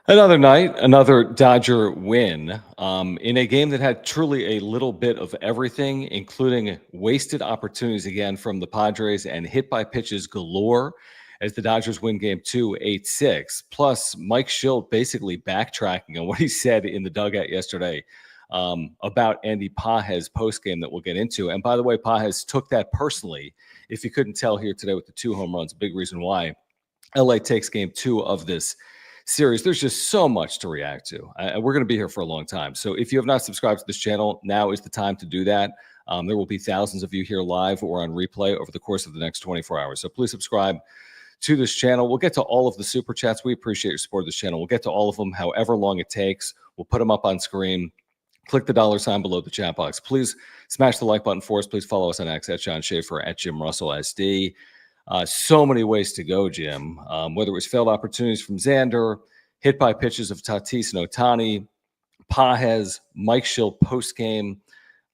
Another night, another Dodger win in a game that had truly a little bit of everything, including wasted opportunities again from the Padres and hit by pitches galore as the Dodgers win game 2, 8-6. Plus, Mike Shildt basically backtracking on what he said in the dugout yesterday about Andy Pages postgame that we'll get into. And by the way, Pages took that personally. If you couldn't tell here today with the 2 home runs, a big reason why LA takes game 2 of this series. There's just so much to react to. We're going to be here for a long time. So if you have not subscribed to this channel, now is the time to do that. There will be thousands of you here live or on replay over the course of the next 24 hours. So please subscribe to this channel. We'll get to all of the super chats. We appreciate your support of this channel. We'll get to all of them, however long it takes. We'll put them up on screen. Click the $sign below the chat box. Please smash the like button for us. Please follow us on X at John Schaefer, at Jim Russell SD. So many ways to go, Jim. Whether it was failed opportunities from Xander, hit by pitches of Tatis and Ohtani, Pages, Mike Shildt post-game.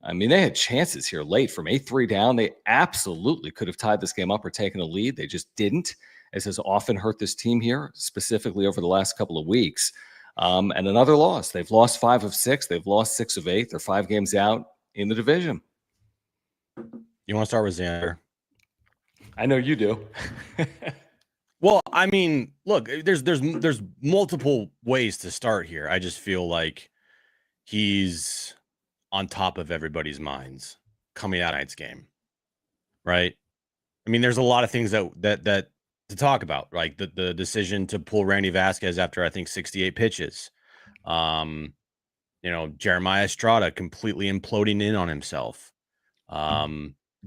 I mean, they had chances here late from 8-3 down. They absolutely could have tied this game up or taken a lead. They just didn't, as has often hurt this team here, specifically over the last couple of weeks. And another loss. They've lost 5 of 6. They've lost 6 of 8. They're 5 games out in the division. You want to start with Xander? I know you do. Well, I mean, look, there's multiple ways to start here. I just feel like he's on top of everybody's minds coming out of tonight's game, right? I mean, there's a lot of things that to talk about, like the decision to pull Randy Vasquez after I think 68 pitches. Jeremiah Estrada completely imploding in on himself.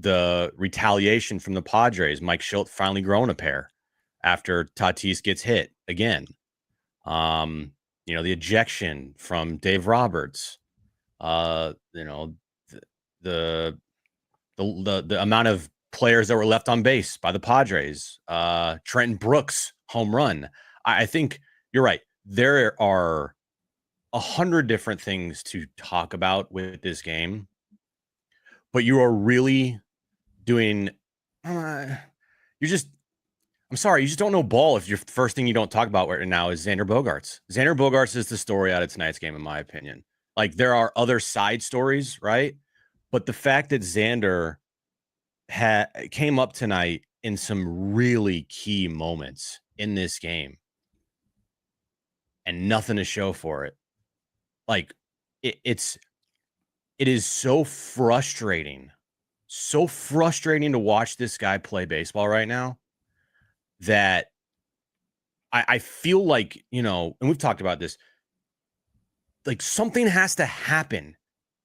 The retaliation from the Padres, Mike Shildt finally growing a pair after Tatis gets hit again. The ejection from Dave Roberts. The amount of players that were left on base by the Padres. Trenton Brooks home run. I think you're right. There are 100 different things to talk about with this game, but you are really doing. I'm sorry, you just don't know ball if your first thing you don't talk about right now is Xander Bogaerts. Xander Bogaerts is the story out of tonight's game, in my opinion. Like, there are other side stories, right? But the fact that Xander came up tonight in some really key moments in this game and nothing to show for it. Like, it is so frustrating to watch this guy play baseball right now that I feel like, and we've talked about this, like something has to happen.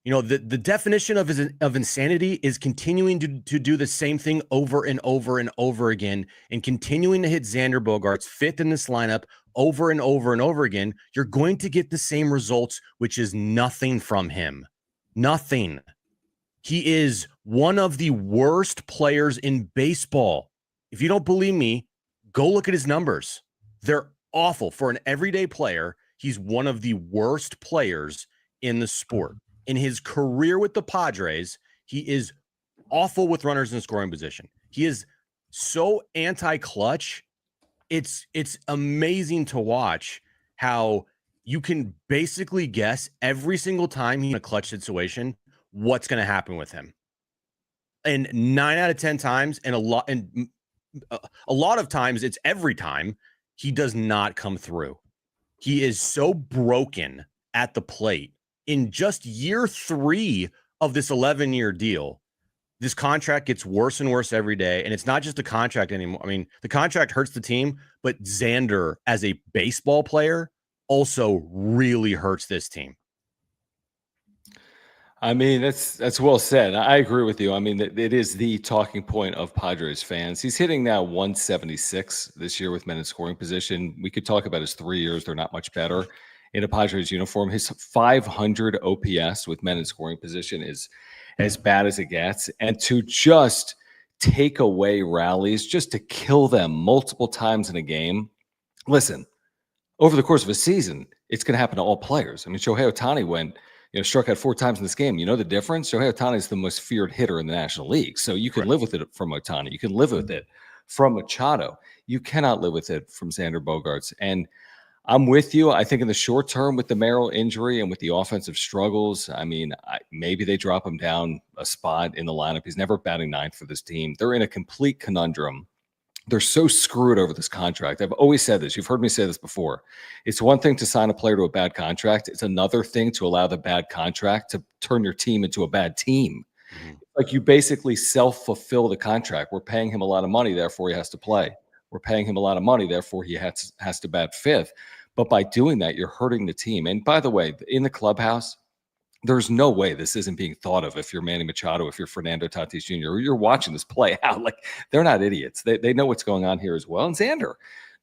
The definition of insanity is continuing to do the same thing over and over and over again and continuing to hit Xander Bogaerts fifth in this lineup over and over and over again. You're going to get the same results, which is nothing from him. Nothing. He is one of the worst players in baseball. If you don't believe me, go look at his numbers. They're awful. For an everyday player, he's one of the worst players in the sport. In his career with the Padres, he is awful with runners in scoring position. He is so anti-clutch. It's amazing to watch how you can basically guess every single time he's in a clutch situation what's going to happen with him. And 9 out of 10 times, and a lot of times, it's every time, he does not come through. He is so broken at the plate. In just year 3 of this 11-year deal, this contract gets worse and worse every day. And it's not just a contract anymore. I mean, the contract hurts the team, but Xander as a baseball player also really hurts this team. I mean, that's well said. I agree with you. I mean, it is the talking point of Padres fans. He's hitting now 176 this year with men in scoring position. We could talk about his 3 years. They're not much better in a Padres uniform. His 500 OPS with men in scoring position is as bad as it gets. And to just take away rallies, just to kill them multiple times in a game. Listen, over the course of a season, it's going to happen to all players. I mean, Shohei Ohtani struck out 4 times in this game. You know the difference? Shohei Ohtani is the most feared hitter in the National League. So you can live with it from Ohtani. You can live with it from Machado. You cannot live with it from Xander Bogaerts. And I'm with you. I think in the short term with the Merrill injury and with the offensive struggles, I mean, maybe they drop him down a spot in the lineup. He's never batting ninth for this team. They're in a complete conundrum. They're so screwed over this contract. I've always said this. You've heard me say this before. It's one thing to sign a player to a bad contract. It's another thing to allow the bad contract to turn your team into a bad team. Like you basically self-fulfill the contract. We're paying him a lot of money, therefore he has to play. We're paying him a lot of money, therefore he has to bat fifth. But by doing that, you're hurting the team. And by the way, in the clubhouse, there's no way this isn't being thought of if you're Manny Machado, if you're Fernando Tatis Jr., or you're watching this play out. Like, they're not idiots. They know what's going on here as well. And Xander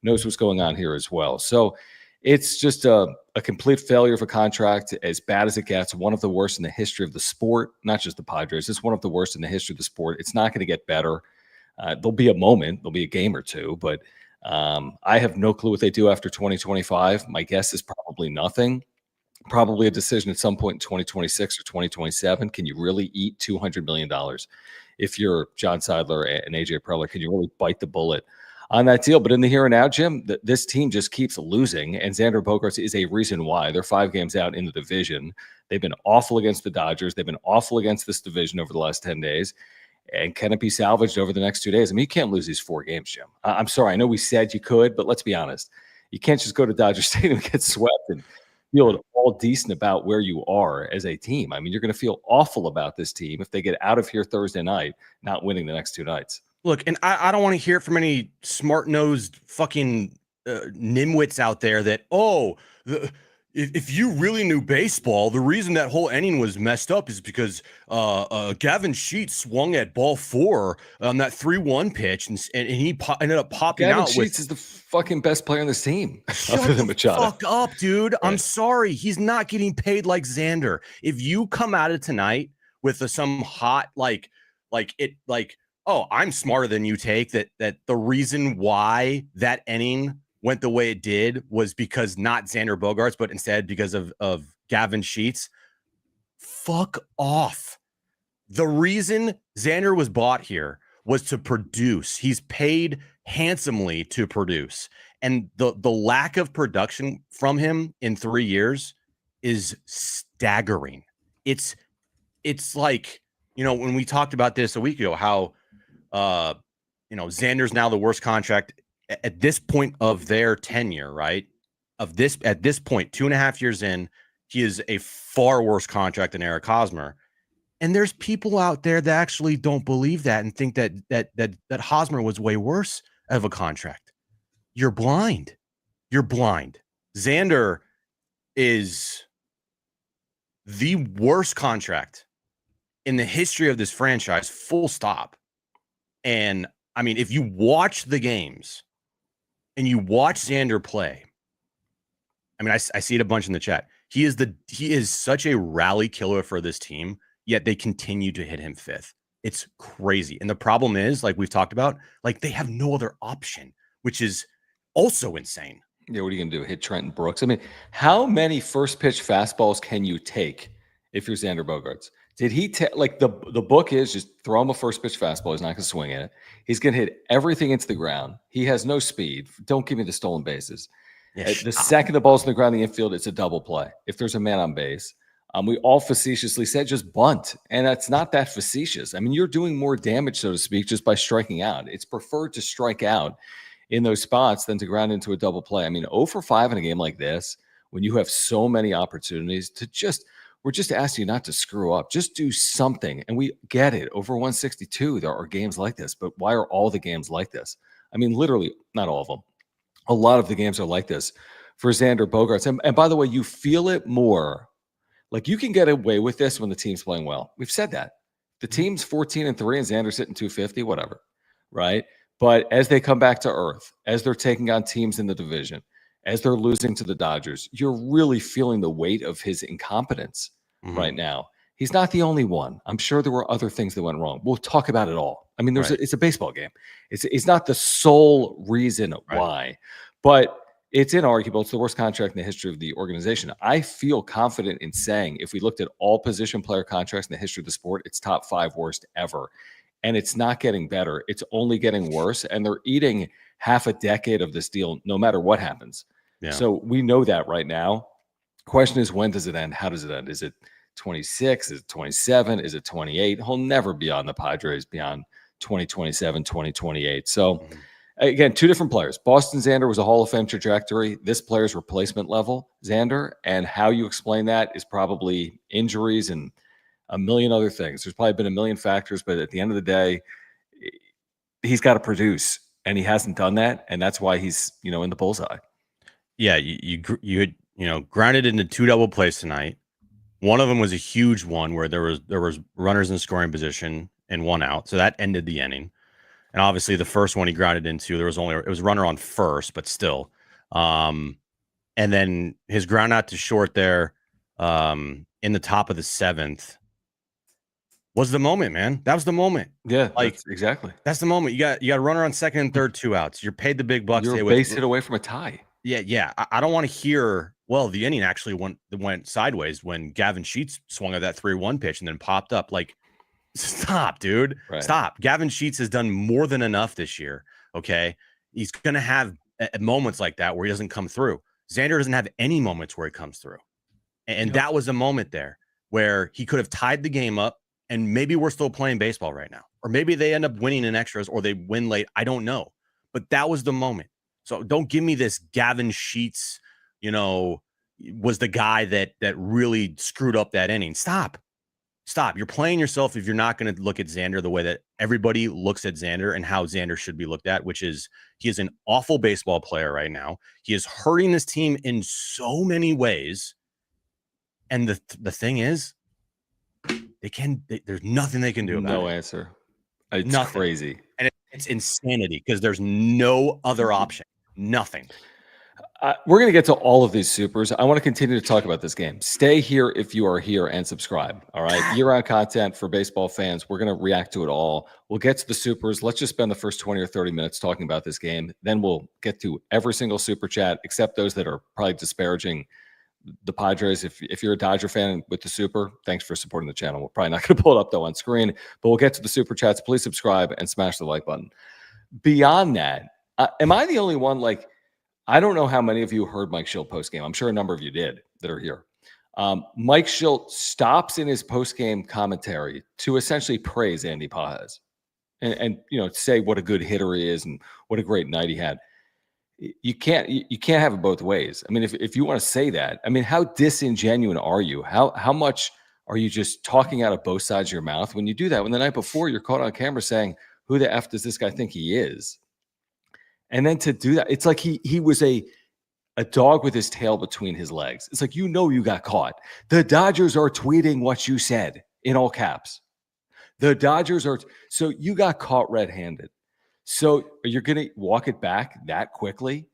knows what's going on here as well. So it's just a complete failure of a contract, as bad as it gets, one of the worst in the history of the sport, not just the Padres. It's one of the worst in the history of the sport. It's not going to get better. There'll be a moment, there'll be a game or two, but I have no clue what they do after 2025. My guess is probably nothing. Probably a decision at some point in 2026 or 2027. Can you really eat $200 million? If you're John Seidler and AJ Preller, can you really bite the bullet on that deal? But in the here and now, Jim, this team just keeps losing, and Xander Bogaerts is a reason why. They're 5 games out in the division. They've been awful against the Dodgers. They've been awful against this division over the last 10 days. And can it be salvaged over the next 2 days? I mean, you can't lose these 4 games, Jim. I'm sorry. I know we said you could, but let's be honest. You can't just go to Dodger Stadium and get swept and feel all decent about where you are as a team. I mean, you're going to feel awful about this team if they get out of here Thursday night, not winning the next 2 nights. Look, and I don't want to hear it from any smart-nosed fucking nimwits out there that, if you really knew baseball, the reason that whole inning was messed up is because Gavin Shildt swung at ball 4 on that 3-1 pitch, and he ended up popping Gavin out. Shildt is the fucking best player on this team. Shut the fuck up, dude. Right. I'm sorry. He's not getting paid like Xander. If you come out of tonight with some hot, I'm smarter than you take, that the reason why that inning went the way it did was because not Xander Bogaerts, but instead because of Gavin Shildt. Fuck off. The reason Xander was bought here was to produce. He's paid handsomely to produce. And the lack of production from him in 3 years is staggering. It's like, when we talked about this a week ago, how Xander's now the worst contract at this point of their tenure, right? At this point, 2.5 years in, he is a far worse contract than Eric Hosmer. And there's people out there that actually don't believe that and think that Hosmer was way worse of a contract. You're blind. You're blind. Xander is the worst contract in the history of this franchise, full stop. And I mean, if you watch the games and you watch Xander play, I mean, I see it a bunch in the chat. He is such a rally killer for this team, yet they continue to hit him 5th. It's crazy. And the problem is, like we've talked about, like they have no other option, which is also insane. Yeah, what are you going to do? Hit Trenton Brooks? I mean, how many first pitch fastballs can you take if you're Xander Bogaerts? Did he take, like, the book is just throw him a first pitch fastball. He's not going to swing at it. He's going to hit everything into the ground. He has no speed. Don't give me the stolen bases. Yeah, the second the ball's in the ground in the infield, it's a double play. If there's a man on base, we all facetiously said just bunt. And that's not that facetious. I mean, you're doing more damage, so to speak, just by striking out. It's preferred to strike out in those spots than to ground into a double play. I mean, 0 for 5 in a game like this, when you have so many opportunities to we're just asking you not to screw up. Just do something. And we get it. Over 162, there are games like this. But why are all the games like this? I mean, literally, not all of them. A lot of the games are like this for Xander Bogaerts. And by the way, you feel it more. Like, you can get away with this when the team's playing well. We've said that. The team's 14-3 and Xander's hitting 250, whatever, right? But as they come back to earth, as they're taking on teams in the division, as they're losing to the Dodgers, you're really feeling the weight of his incompetence right now. He's not the only one. I'm sure there were other things that went wrong. We'll talk about it all. I mean, it's a baseball game. It's not the sole reason why, but it's inarguable. It's the worst contract in the history of the organization. I feel confident in saying, if we looked at all position player contracts in the history of the sport, it's top 5 worst ever. And it's not getting better. It's only getting worse. And they're eating half a decade of this deal, no matter what happens Yeah. So we know that right now. Question is, when does it end? How does it end? Is it 26? Is it 27? Is it 28? He'll never be on the Padres beyond 2027, 2028. So again, two different players. Boston Xander was a Hall of Fame trajectory. This player's replacement level, Xander, and how you explain that is probably injuries and a million other things. There's probably been a million factors, but at the end of the day, he's got to produce, and he hasn't done that, and that's why he's in the bullseye. Yeah, you had grounded into 2 double plays tonight. One of them was a huge one where there was runners in scoring position and 1 out, so that ended the inning. And obviously, the first one he grounded into, it was runner on first, but still. And then his ground out to short there, in the top of the 7th, was the moment, man. That was the moment. Yeah, Like exactly. that's the moment. You got a runner on second and third, 2 outs. You're paid the big bucks. You're a base hit away from a tie. Yeah. I don't want to hear. Well, the inning actually went sideways when Gavin Sheets swung at that 3-1 pitch and then popped up. Like, stop, dude. Right. Stop. Gavin Sheets has done more than enough this year. Okay, he's gonna have moments like that where he doesn't come through. Xander doesn't have any moments where he comes through, and that was a moment there where he could have tied the game up. And maybe we're still playing baseball right now. Or maybe they end up winning in extras or they win late. I don't know. But that was the moment. So don't give me this Gavin Sheets, was the guy that really screwed up that inning. Stop. You're playing yourself if you're not going to look at Xander the way that everybody looks at Xander and how Xander should be looked at, which is he is an awful baseball player right now. He is hurting this team in so many ways. And the thing is, there's nothing they can do about it. No answer. It's Nothing. crazy. And it's insanity because there's no other option. Nothing. We're going to get to all of these supers. I want to continue to talk about this game. Stay here if you are here and subscribe. All right. Year-round content for baseball fans. We're going to react to it all. We'll get to the supers. Let's just spend the first 20 or 30 minutes talking about this game. Then we'll get to every single super chat, except those that are probably disparaging the Padres. If you're a Dodger fan with the super, thanks for supporting the channel. We're probably not going to pull it up though on screen, but we'll get to the super chats. Please subscribe and smash the like button. Beyond that, am I the only one? I don't know how many of you heard Mike Shildt postgame. I'm sure a number of you did that are here. Mike Shildt stops in his postgame commentary to essentially praise Andy Pages and say what a good hitter he is and what a great night he had. You can't have it both ways. I mean, if you want to say that, I mean, how disingenuous are you? How much are you just talking out of both sides of your mouth when you do that? When the night before you're caught on camera saying, "Who the F does this guy think he is?" And then to do that, it's like he was a dog with his tail between his legs. It's like, you got caught. The Dodgers are tweeting what you said in all caps. The Dodgers are so you got caught red-handed. So you're going to walk it back that quickly?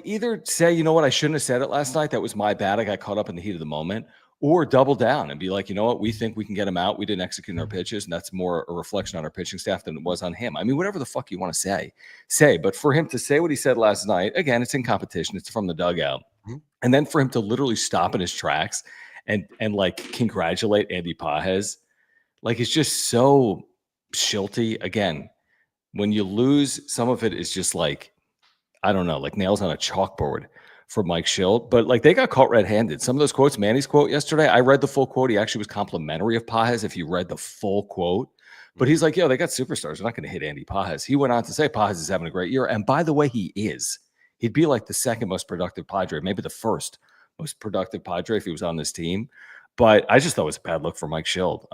Either say, you know what, I shouldn't have said it last night. That was my bad. I got caught up in the heat of the moment. Or double down and be like, you know what, we think we can get him out. We didn't execute our pitches, and that's more a reflection on our pitching staff than it was on him. I mean, whatever the fuck you want to say. But for him to say what he said last night, again, it's in competition. It's from the dugout. Mm-hmm. And then for him to literally stop in his tracks and congratulate Andy Pages, it's just so Shilty. Again, when you lose, some of it is just I don't know, nails on a chalkboard for Mike Shildt. But they got caught red-handed. Some of those quotes, Manny's quote yesterday, I read the full quote. He actually was complimentary of Pages if you read the full quote. But he's like, they got superstars. They're not going to hit Andy Pages. He went on to say Pages is having a great year. And by the way, he is. He'd be the second most productive Padre, maybe the first most productive Padre if he was on this team. But I just thought it was a bad look for Mike Shildt,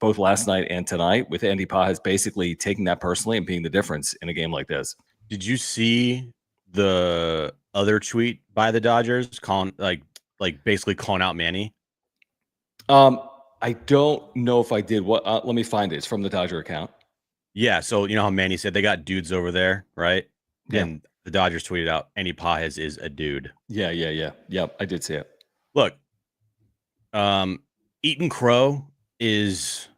both last night and tonight, with Andy Pages basically taking that personally and being the difference in a game like this. Did you see the other tweet by the Dodgers calling basically calling out Manny? I don't know if I did. What? Let me find it. It's from the Dodger account. Yeah. So you know how Manny said they got dudes over there, right? Yeah. And the Dodgers tweeted out Andy Pages is a dude. Yeah. Yep. I did see it. Look, eating crow is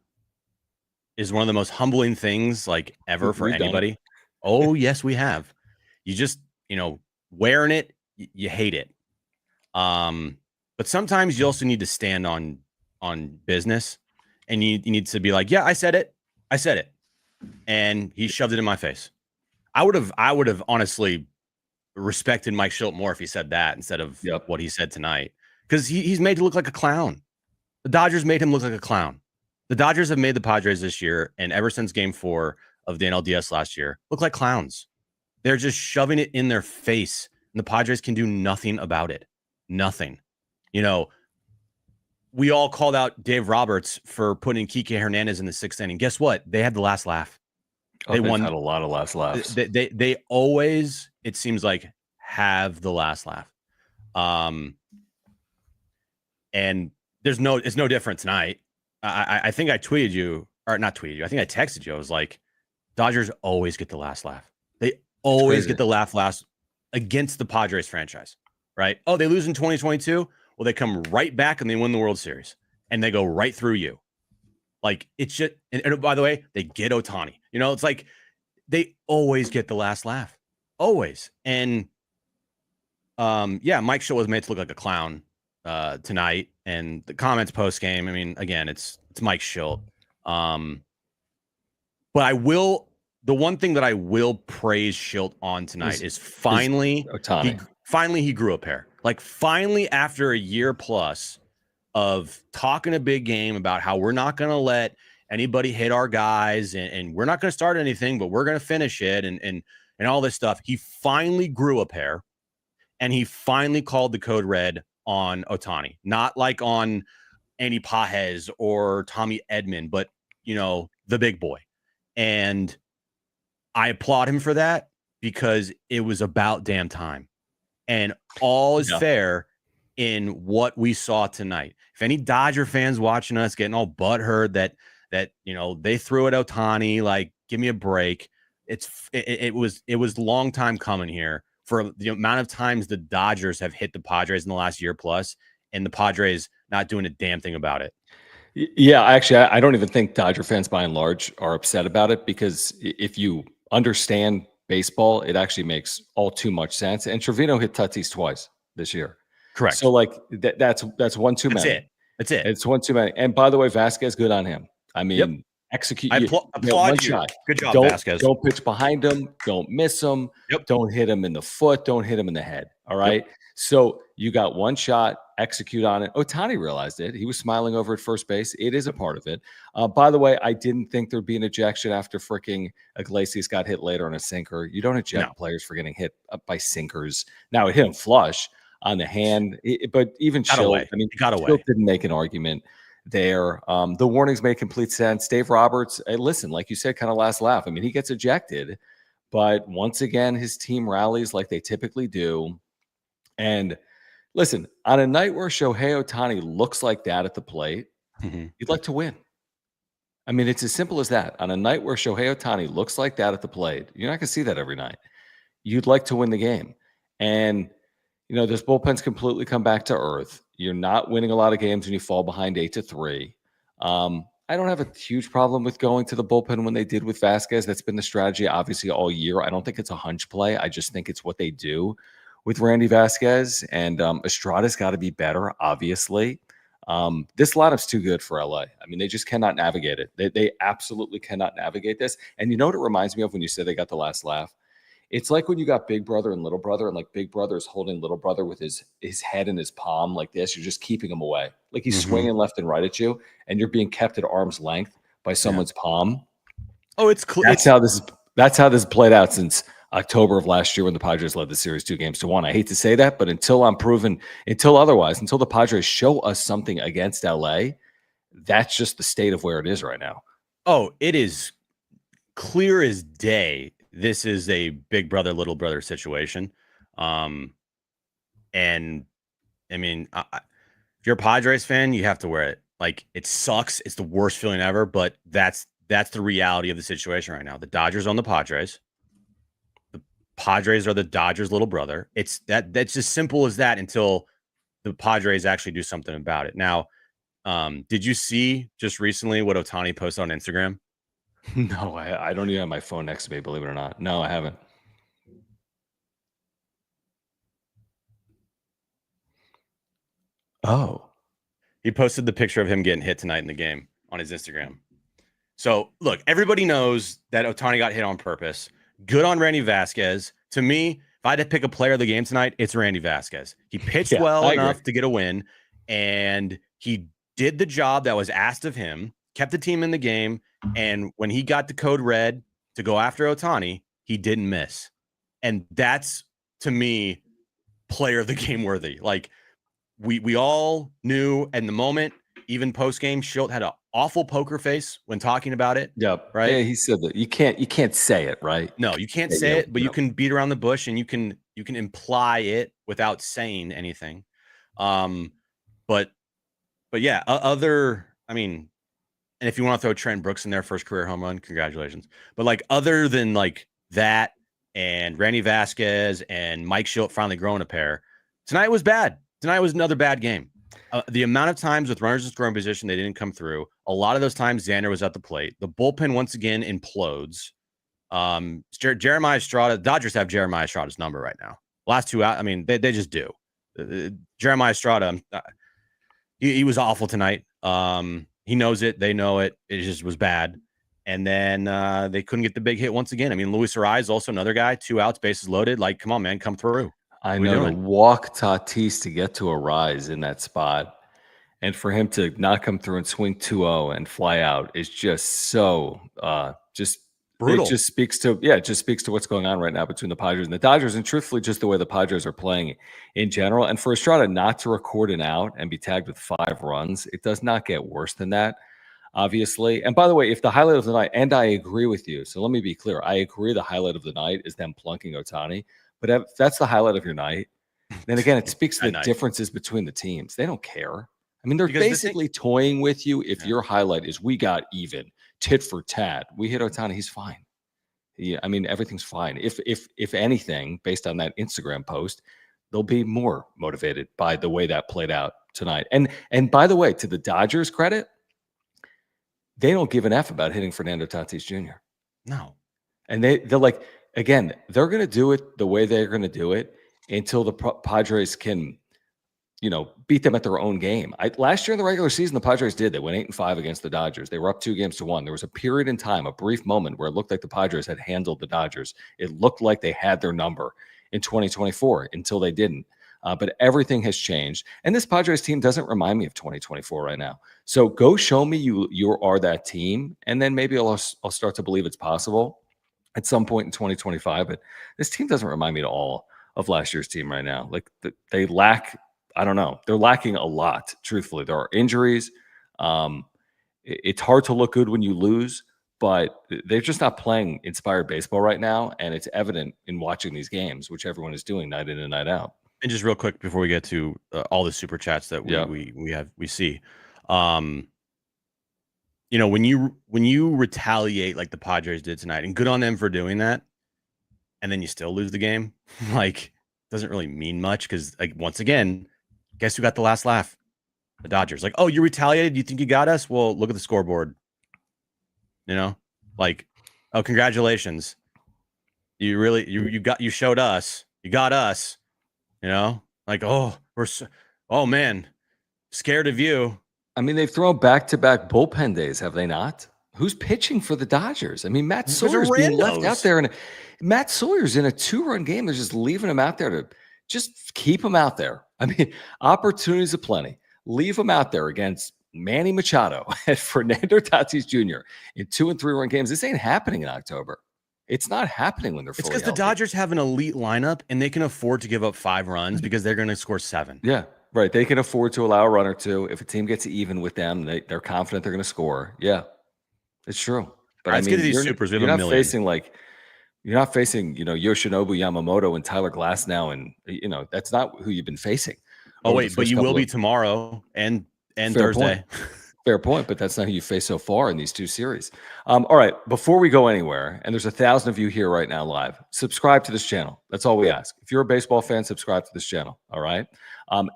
one of the most humbling things ever for anybody. Oh, yes, we have. You just, wearing it, you hate it. But sometimes you also need to stand on business, and you need to be like, yeah, I said it. And he shoved it in my face. I would have honestly respected Mike Shildt more if he said that instead of what he said tonight, because he's made to look like a clown. The Dodgers made him look like a clown. The Dodgers have made the Padres this year, and ever since Game 4 of the NLDS last year, look like clowns. They're just shoving it in their face, and the Padres can do nothing about it. Nothing. We all called out Dave Roberts for putting Kike Hernandez in the 6th inning. Guess what? They had the last laugh. They won. Had a lot of last laughs. They always, it seems like, have the last laugh. And it's no different tonight. I think I tweeted you, or not tweeted you. I think I texted you. I was like, Dodgers always get the last laugh. They always get the last against the Padres franchise, right? Oh, they lose in 2022. Well, they come right back and they win the World Series, and they go right through you. Like, it's just, and by the way, they get Ohtani. It's like they always get the last laugh, always. And Mike Shildt was made to look like a clown tonight, and the comments post game. I mean, again, it's Mike Shildt. But the one thing that I will praise Shildt on tonight is finally Ohtani. Finally, he grew a pair. Like, finally, after a year plus of talking a big game about how we're not going to let anybody hit our guys, and we're not going to start anything, but we're going to finish it, and all this stuff, he finally grew a pair, and he finally called the code red on Ohtani. Not like on Andy Pajes or Tommy Edman, but, the big boy. And I applaud him for that, because it was about damn time. And all is fair in what we saw tonight. If any Dodger fans watching us getting all butthurt that they threw at Ohtani, like, give me a break. It was long time coming here for the amount of times the Dodgers have hit the Padres in the last year plus, and the Padres not doing a damn thing about it. Yeah, actually, I don't even think Dodger fans by and large are upset about it, because if you understand baseball, it actually makes all too much sense. And Trevino hit Tatis twice this year. Correct. So, like, that's one too many. That's it. It's one too many. And by the way, Vasquez, good on him. I mean, execute. I applaud you. Shot. Good job, Vasquez. Don't pitch behind him. Don't miss him. Don't hit him in the foot. Don't hit him in the head. All right. So you got one shot. Execute on it. Ohtani realized it. He was smiling over at first base. It is a part of it. By the way, I didn't think there'd be an ejection after freaking Iglesias got hit later on a sinker. You don't eject players for getting hit by sinkers. Now, it hit him flush on the hand, but even Shildt, Shildt didn't make an argument there. The warnings made complete sense. Dave Roberts, listen, like you said, kind of last laugh. I mean, he gets ejected, but once again, his team rallies like they typically do. And listen, on a night where Shohei Ohtani looks like that at the plate, you'd like to win. I mean, it's as simple as that. On a night where Shohei Ohtani looks like that at the plate, you're not going to see that every night. You'd like to win the game. And, this bullpen's completely come back to earth. You're not winning a lot of games when you fall behind 8-3. I don't have a huge problem with going to the bullpen when they did with Vasquez. That's been the strategy, obviously, all year. I don't think it's a hunch play. I just think it's what they do with Randy Vasquez, and Estrada's got to be better, obviously. This lineup's too good for LA. I mean, they just cannot navigate it. They absolutely cannot navigate this. And you know what it reminds me of when you say they got the last laugh? It's like when you got Big Brother and Little Brother, and like Big Brother is holding Little Brother with his head in his palm like this. You're just keeping him away. Like he's swinging left and right at you, and you're being kept at arm's length by someone's palm. Oh, it's clear. That's how this played out since October of last year when the Padres led the series 2-1. I hate to say that, but until the Padres show us something against LA, that's just the state of where it is right now. Oh, it is clear as day. This is a big brother, little brother situation. And I mean, if you're a Padres fan, you have to wear it. Like, it sucks. It's the worst feeling ever, but that's the reality of the situation right now. The Dodgers own the Padres. Padres are the Dodgers' little brother. That's as simple as that until the Padres actually do something about it. Now, did you see just recently what Ohtani posted on Instagram? No, I don't even have my phone next to me, believe it or not. No, I haven't. Oh. He posted the picture of him getting hit tonight in the game on his Instagram. So, look, everybody knows that Ohtani got hit on purpose. Good on Randy Vasquez. To me, If I had to pick a player of the game tonight, it's Randy Vasquez. He pitched well I enough agree. to get a win, and he did the job that was asked of him, kept the team in the game, and when he got the code red to go after Ohtani, he didn't miss. And that's, to me, player of the game worthy. Like, we all knew in the moment, even post-game, Shildt had an awful poker face when talking about it. Yep. Right? Yeah, he said that you can't say it, right? No, you can't Yeah, say yeah, it, but you can beat around the bush and you can imply it without saying anything. But yeah, I mean, and if you want to throw Trenton Brooks in there, first career home run, congratulations. But like, other than like that and Randy Vasquez and Mike Shildt finally growing a pair, tonight was bad. Tonight was another bad game. The amount of times with runners in scoring position, they didn't come through. A lot of those times, Xander was at the plate. The bullpen once again implodes. Jeremiah Estrada, the Dodgers have Jeremiah Estrada's number right now. Last two out, I mean, they just do. Jeremiah Estrada, he was awful tonight. He knows it. They know it. It just was bad. And then they couldn't get the big hit once again. I mean, Luis Ariz, also another guy, 2 outs, bases loaded. Like, come on, man, come through. I know, to walk Tatis to get to a rise in that spot, and for him to not come through and swing 2-0 and fly out is just so just brutal. It just speaks to what's going on right now between the Padres and the Dodgers, and truthfully, just the way the Padres are playing in general. And for Estrada not to record an out and be tagged with 5 runs, it does not get worse than that, obviously. And by the way, if the highlight of the night, and I agree with you, so let me be clear, I agree the highlight of the night is them plunking Ohtani. But if that's the highlight of your night, then again, it speaks to the differences between the teams. They don't care. I mean, they're basically toying with you if your highlight is we got even, tit for tat. We hit Ohtani, he's fine. Yeah, I mean, everything's fine. If anything, based on that Instagram post, they'll be more motivated by the way that played out tonight. And by the way, to the Dodgers' credit, they don't give an F about hitting Fernando Tatis Jr. No. And they're like, again, they're going to do it the way they're going to do it until the Padres can, beat them at their own game. Last year in the regular season, the Padres did. They went 8-5 against the Dodgers. They were up 2-1. There was a period in time, a brief moment, where it looked like the Padres had handled the Dodgers. It looked like they had their number in 2024 until they didn't. But everything has changed. And this Padres team doesn't remind me of 2024 right now. So go show me you are that team, and then maybe I'll start to believe it's possible at some point in 2025. But this team doesn't remind me at all of last year's team right now. Like, they lack, I don't know, they're lacking a lot, truthfully. There are injuries. It's hard to look good when you lose, but they're just not playing inspired baseball right now. And it's evident in watching these games, which everyone is doing night in and night out. And just real quick before we get to all the super chats that we see, when you retaliate like the Padres did tonight, and good on them for doing that, and then you still lose the game, like, doesn't really mean much, because, like, once again, guess who got the last laugh? The Dodgers. Like, oh, you retaliated? You think you got us? Well, look at the scoreboard. Like, oh, congratulations. You really you showed us. You got us. Like, oh, oh man, scared of you. I mean, they've thrown back-to-back bullpen days, have they not? Who's pitching for the Dodgers? I mean, Matt Sawyer's being left out there, and Matt Sawyer's in a 2-run game. They're just leaving him out there to just keep him out there. I mean, opportunities aplenty. Leave him out there against Manny Machado and Fernando Tatis Jr. in 2- and 3-run games. This ain't happening in October. It's not happening when they're fully healthy. It's because the Dodgers have an elite lineup, and they can afford to give up 5 runs because they're going to score 7. Yeah, right. They can afford to allow a run or two. If a team gets even with them, they're confident they're going to score. Yeah, it's true. But let's get to these supers. We have you're a not million. You're not facing, Yoshinobu Yamamoto and Tyler Glass now, and that's not who you've been facing. Oh wait, but you will be tomorrow and Thursday. Fair point, but that's not who you face so far in these 2 series. All right, before we go anywhere, and there's 1,000 of you here right now live, subscribe to this channel. That's all we ask. If you're a baseball fan, subscribe to this channel, all right?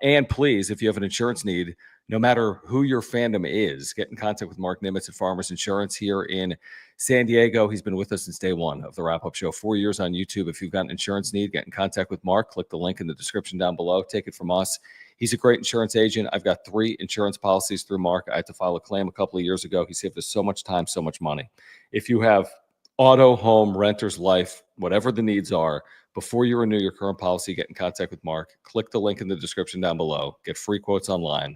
And please, if you have an insurance need, no matter who your fandom is, get in contact with Mark Nimitz at Farmers Insurance here in San Diego. He's been with us since day one of the Wrap-Up Show, 4 years on YouTube. If you've got an insurance need, get in contact with Mark. Click the link in the description down below. Take it from us. He's a great insurance agent. I've got 3 insurance policies through Mark. I had to file a claim a couple of years ago. He saved us so much time, so much money. If you have auto, home, renters, life, whatever the needs are, Before you renew your current policy, get in contact with Mark. Click the link in the description down below. Get free quotes online.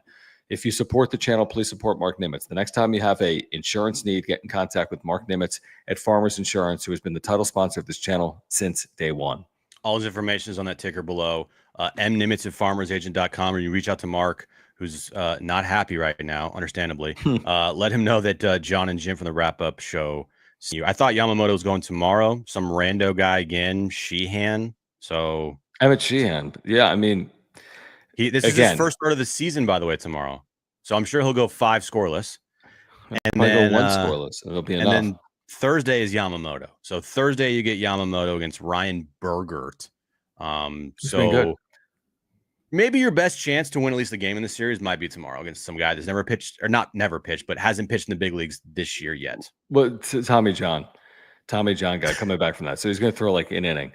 If you support the channel, please support Mark Nimitz. The next time you have a insurance need, get in contact with Mark Nimitz at Farmers Insurance, who has been the title sponsor of this channel since day one. All his information is on that ticker below. mnimitz at farmersagent.com, or you reach out to Mark, who's not happy right now, understandably. Let him know that John and Jim from the wrap-up show see you. I thought Yamamoto was going tomorrow. Some rando guy again, Sheehan. So Emmett Sheehan. Yeah, I mean, this is his first start of the season, by the way, tomorrow. So I'm sure he'll go 5 scoreless. And then go 1 scoreless. It'll be enough. And then Thursday is Yamamoto. So Thursday you get Yamamoto against Ryan Bergert. So maybe your best chance to win at least the game in the series might be tomorrow against some guy that's never pitched, or not never pitched, but hasn't pitched in the big leagues this year yet. Well, Tommy John guy coming back from that. So he's going to throw like an inning.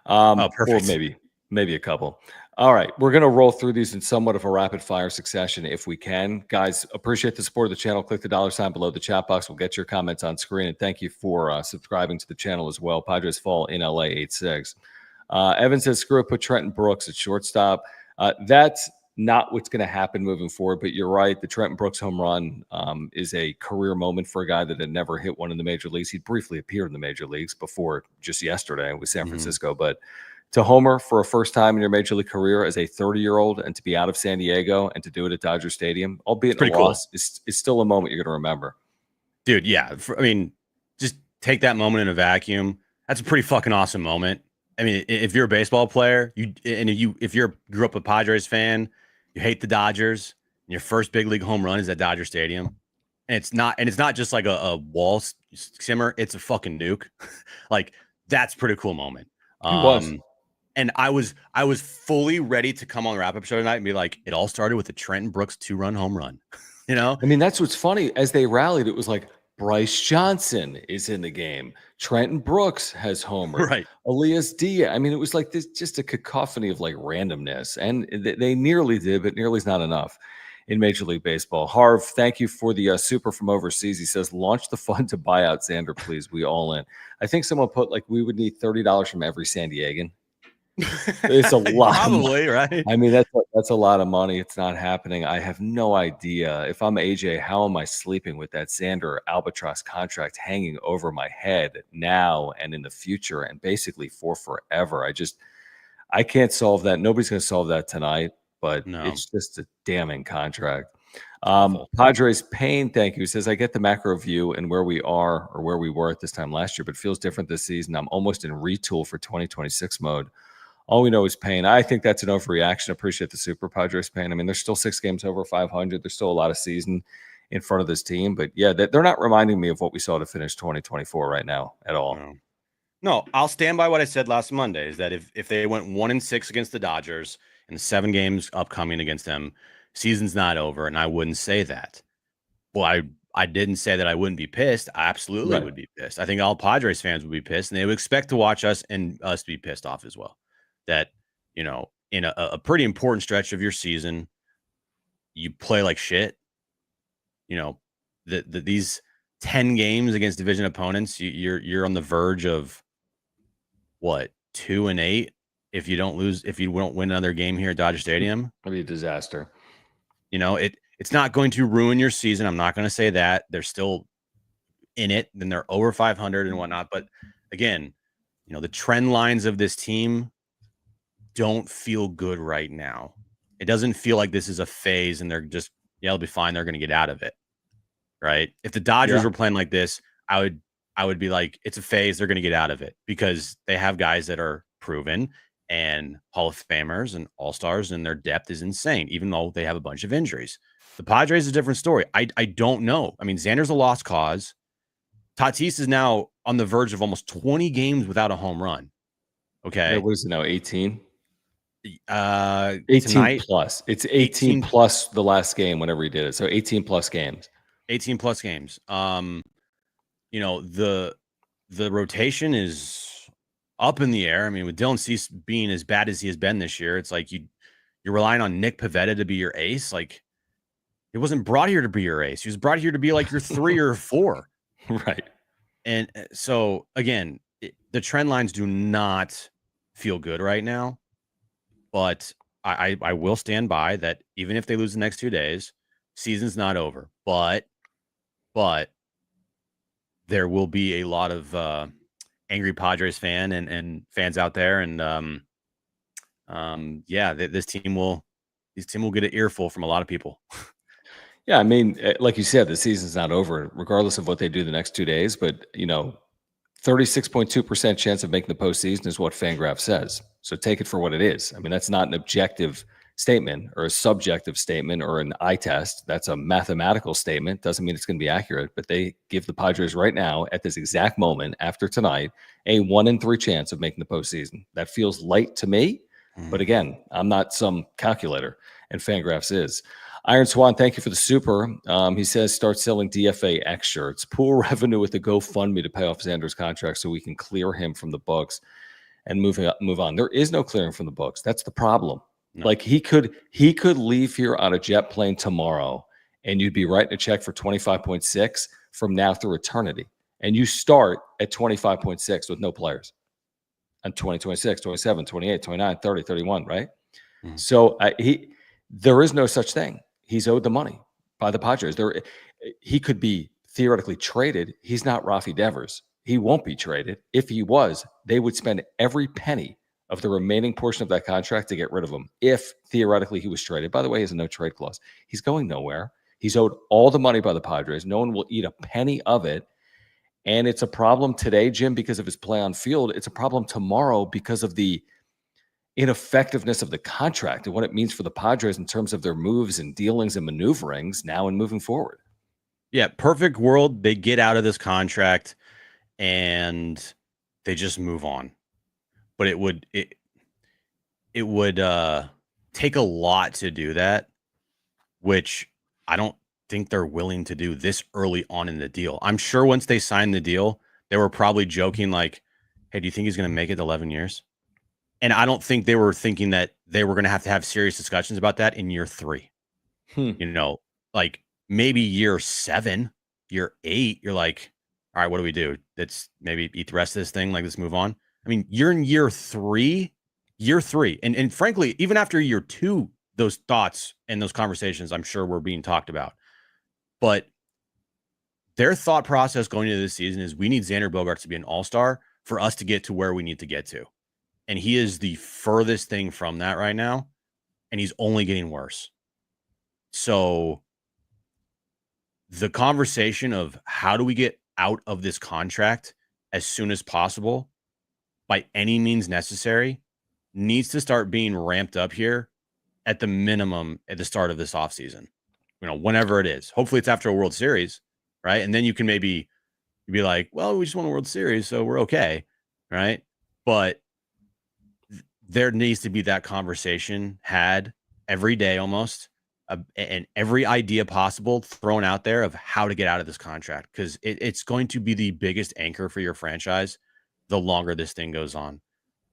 Perfect. Or maybe a couple. All right, we're going to roll through these in somewhat of a rapid fire succession if we can. Guys, appreciate the support of the channel. Click the $ below the chat box. We'll get your comments on screen. And thank you for subscribing to the channel as well. Padres fall in LA 8-6. Evan says, screw it, put Trenton Brooks at shortstop. That's not what's going to happen moving forward, but you're right. The Trenton Brooks home run is a career moment for a guy that had never hit one in the major leagues. He briefly appeared in the major leagues before just yesterday with San Francisco, but to homer for a first time in your major league career as a 30-year-old and to be out of San Diego and to do it at Dodger Stadium, albeit a loss, is still a moment you're going to remember. Dude, yeah. I mean, just take that moment in a vacuum. That's a pretty fucking awesome moment. I mean, if you're a baseball player, if you grew up a Padres fan, you hate the Dodgers, and your first big league home run is at Dodger Stadium, and it's not just like a wall simmer, it's a fucking nuke. Like, that's a pretty cool moment. And I was fully ready to come on the wrap-up show tonight and be like, it all started with the Trenton Brooks 2-run home run. You know? I mean, that's what's funny. As they rallied, it was like, Bryce Johnson is in the game. Trenton Brooks has homered. Right. Elias Diaz. I mean, it was like this, just a cacophony of like randomness. And they nearly did, but nearly is not enough in Major League Baseball. Harv, thank you for the super from overseas. He says, launch the fund to buy out Xander, please. We all in. I think someone put like, we would need $30 from every San Diegan. It's a lot. Probably, right? I mean, that's a lot of money. It's not happening. I have no idea. If I'm AJ, how am I sleeping with that Xander Albatross contract hanging over my head now and in the future and basically for forever? I can't solve that. Nobody's going to solve that tonight, but it's just a damning contract. Padres Payne, thank you. Says, I get the macro view and where we are or where we were at this time last year, but it feels different this season. I'm almost in retool for 2026 mode. All we know is Payne. I think that's an overreaction. Appreciate the super Padres Payne. I mean, there's still 6 games over 500. There's still a lot of season in front of this team. But yeah, they're not reminding me of what we saw to finish 2024 right now at all. No, I'll stand by what I said last Monday, is that if they went 1-6 against the Dodgers and 7 games upcoming against them, season's not over. And I wouldn't say that. Well, I didn't say that I wouldn't be pissed. I absolutely would be pissed. I think all Padres fans would be pissed, and they would expect to watch us and us be pissed off as well. That, you know, in a pretty important stretch of your season, you play like shit. You know, these 10 games against division opponents, you're on the verge of what, 2-8 if you don't win another game here at Dodger Stadium. It'll be a disaster. You know, it's not going to ruin your season. I'm not going to say that. They're still in it. Then they're over 500 and whatnot. But again, you know, the trend lines of this team don't feel good right now. It doesn't feel like this is a phase and they're just, it'll be fine. They're going to get out of it. Right. If the Dodgers were playing like this, I would be like, it's a phase. They're going to get out of it because they have guys that are proven and Hall of Famers and All-Stars, and their depth is insane, even though they have a bunch of injuries. The Padres is a different story. I don't know. I mean, Xander's a lost cause. Tatis is now on the verge of almost 20 games without a home run. Okay. What is it now? 18? 18 tonight, plus. It's 18 plus the last game whenever he did it. So 18 plus games. 18 plus games. You know, the rotation is up in the air. I mean, with Dylan Cease being as bad as he has been this year, it's like you're relying on Nick Pivetta to be your ace. Like, he wasn't brought here to be your ace. He was brought here to be like your 3 or 4. Right. And so again, the trend lines do not feel good right now. But I will stand by that even if they lose the next 2 days, season's not over. But there will be a lot of angry Padres and fans out there. And yeah, this team will get an earful from a lot of people. Yeah, I mean, like you said, the season's not over, regardless of what they do the next 2 days. But 36.2% chance of making the postseason is what Fangraph says. So take it for what it is. I mean, that's not an objective statement or a subjective statement or an eye test. That's a mathematical statement. Doesn't mean it's going to be accurate, but they give the Padres right now, at this exact moment after tonight, a 1 in 3 chance of making the postseason. That feels light to me. But again, I'm not some calculator, and Fangraphs is. Iron Swan, thank you for the super. He says, start selling DFA X shirts. Pool revenue with the GoFundMe to pay off Xander's contract so we can clear him from the books and move on. There is no clearing from the books. That's the problem. No. Like he could leave here on a jet plane tomorrow, and you'd be writing a check for 25.6 from now through eternity. And you start at 25.6 with no players on 2026, 27, 28, 29, 30, 31, right? Mm-hmm. So there is no such thing. He's owed the money by the Padres. He could be theoretically traded. He's not Rafi Devers. He won't be traded. If he was, they would spend every penny of the remaining portion of that contract to get rid of him. If theoretically he was traded. By the way, he has a no trade clause. He's going nowhere. He's owed all the money by the Padres. No one will eat a penny of it. And it's a problem today, Jim, because of his play on field. It's a problem tomorrow because of the ineffectiveness of the contract and what it means for the Padres in terms of their moves and dealings and maneuverings now and moving forward. Yeah, perfect world. They get out of this contract and they just move on. But it would take a lot to do that, which I don't think they're willing to do this early on in the deal. I'm sure once they signed the deal, they were probably joking like, hey, do you think he's going to make it 11 years? And I don't think they were thinking that they were going to have serious discussions about that in year 3. Like maybe year 7, year 8, you're like, all right, what do we do? Let's maybe eat the rest of this thing. Like, let's move on. I mean, you're in year 3. And frankly, even after year 2, those thoughts and those conversations, I'm sure were being talked about. But their thought process going into this season is we need Xander Bogaerts to be an all-star for us to get to where we need to get to. And he is the furthest thing from that right now. And he's only getting worse. So the conversation of how do we get out of this contract as soon as possible by any means necessary needs to start being ramped up here at the minimum at the start of this offseason. Whenever it is. Hopefully it's after a World Series, right? And then you can maybe be like, well, we just won a World Series, so we're okay, right? But there needs to be that conversation had every day almost, and every idea possible thrown out there of how to get out of this contract, because it's going to be the biggest anchor for your franchise the longer this thing goes on,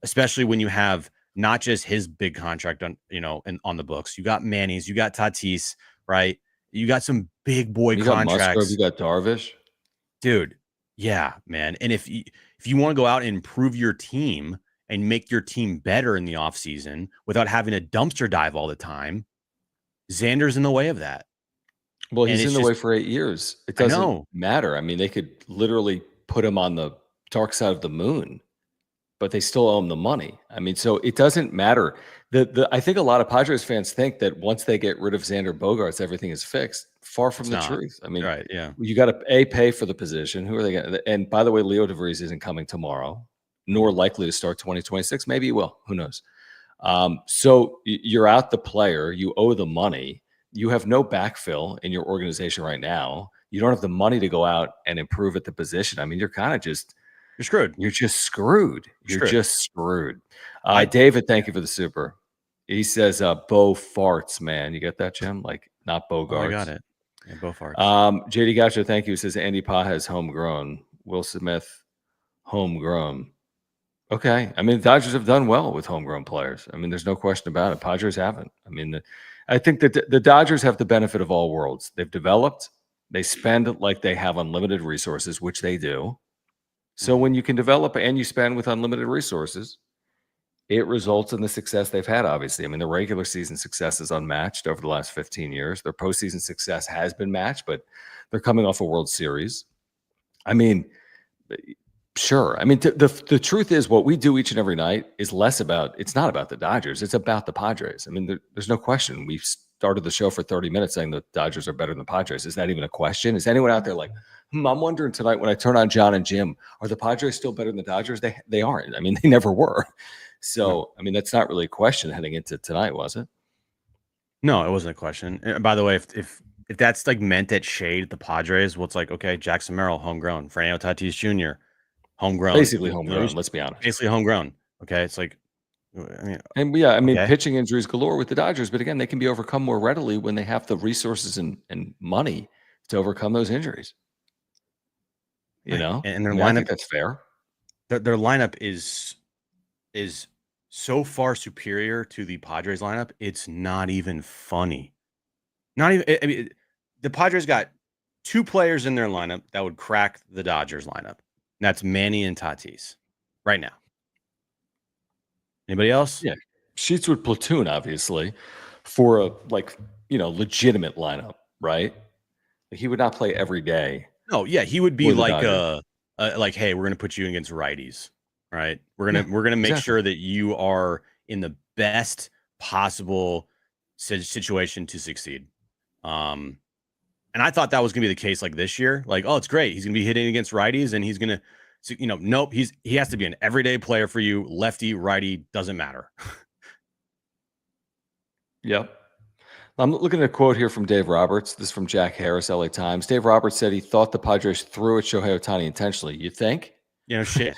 especially when you have not just his big contract on the books. You got Manny's, you got Tatis, right? You got some big boy contracts. Got Musgrove, you got Darvish, dude. Yeah, man. And if you want to go out and improve your team and make your team better in the offseason without having a dumpster dive all the time, Xander's in the way of that. Well, he's in the way for 8 years. It doesn't matter. I mean, they could literally put him on the dark side of the moon, but they still owe him the money. I mean, so it doesn't matter. I think a lot of Padres fans think that once they get rid of Xander Bogaerts, everything is fixed. Far from the truth. I mean, right, yeah. You got to pay for the position. Who are they going to? And by the way, Leo DeVries isn't coming tomorrow, nor likely to start 2026. Maybe he will. Who knows? So you're out the player. You owe the money. You have no backfill in your organization right now. You don't have the money to go out and improve at the position. I mean, you're kind of just you're screwed. You're just screwed. Just screwed. David, thank you for the super. He says, Bo farts, man. You get that, Jim? Like, not Bogaerts. I got it. Yeah, Bo farts. JD Gotcha, thank you. He says, Andy Pages homegrown. Will Smith, homegrown. Okay. I mean, the Dodgers have done well with homegrown players. I mean, there's no question about it. Padres haven't. I mean, I think that the Dodgers have the benefit of all worlds. They've developed. They spend like they have unlimited resources, which they do. So when you can develop and you spend with unlimited resources, it results in the success they've had, obviously. I mean, the regular season success is unmatched over the last 15 years. Their postseason success has been matched, but they're coming off a World Series. I mean, sure. I mean, the truth is what we do each and every night is less about, it's not about the Dodgers. It's about the Padres. I mean, there's no question. We've started the show for 30 minutes saying the Dodgers are better than the Padres. Is that even a question? Is anyone out there like, I'm wondering tonight when I turn on John and Jim, are the Padres still better than the Dodgers? They aren't. I mean, they never were. So, No. I mean, that's not really a question heading into tonight, was it? No, it wasn't a question. And by the way, if that's like meant at shade the Padres, well, it's like, okay, Jackson Merrill, homegrown. Fernando Tatis Jr., homegrown. Basically homegrown, let's be honest. Basically homegrown. Okay. It's like, I mean, and yeah, I mean, okay. pitching injuries galore with the Dodgers, but again, they can be overcome more readily when they have the resources and money to overcome those injuries. You know, and their I lineup, think that's fair. Their lineup is so far superior to the Padres lineup. It's not even funny. Not even. I mean, the Padres got 2 players in their lineup that would crack the Dodgers lineup. And that's Manny and Tatis right now. Anybody else? Yeah, Sheets would platoon obviously for a legitimate lineup, right? He would not play every day. No, yeah, he would be like like, hey, we're gonna put you against righties, right? We're gonna make sure that you are in the best possible situation to succeed. And I thought that was gonna be the case like this year. Like, oh, it's great. He's gonna be hitting against righties, and he's gonna, nope. He has to be an everyday player for you. Lefty, righty, doesn't matter. Yep. I'm looking at a quote here from Dave Roberts. This is from Jack Harris, LA Times. Dave Roberts said he thought the Padres threw at Shohei Ohtani intentionally. You think? Shit.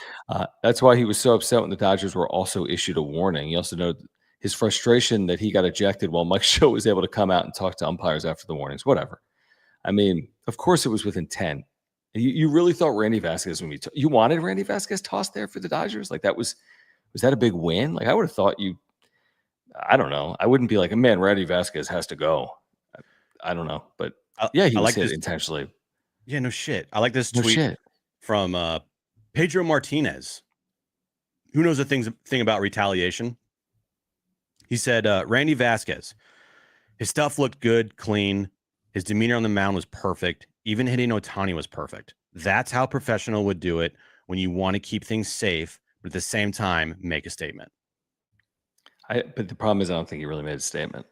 That's why he was so upset when the Dodgers were also issued a warning. He also noted his frustration that he got ejected while Mike Shildt was able to come out and talk to umpires after the warnings. Whatever. I mean, of course it was with intent. You really thought Randy Vasquez would be you wanted Randy Vasquez tossed there for the Dodgers? Like was that a big win? Like I would have thought I don't know. I wouldn't be like, man, Randy Vasquez has to go. I don't know. But yeah, he was hit intentionally. Yeah, no shit. I like this tweet from Pedro Martinez. Who knows a thing about retaliation? He said, Randy Vasquez, his stuff looked good, clean. His demeanor on the mound was perfect. Even hitting Ohtani was perfect. That's how professional would do it when you want to keep things safe, but at the same time, make a statement. But the problem is I don't think he really made a statement.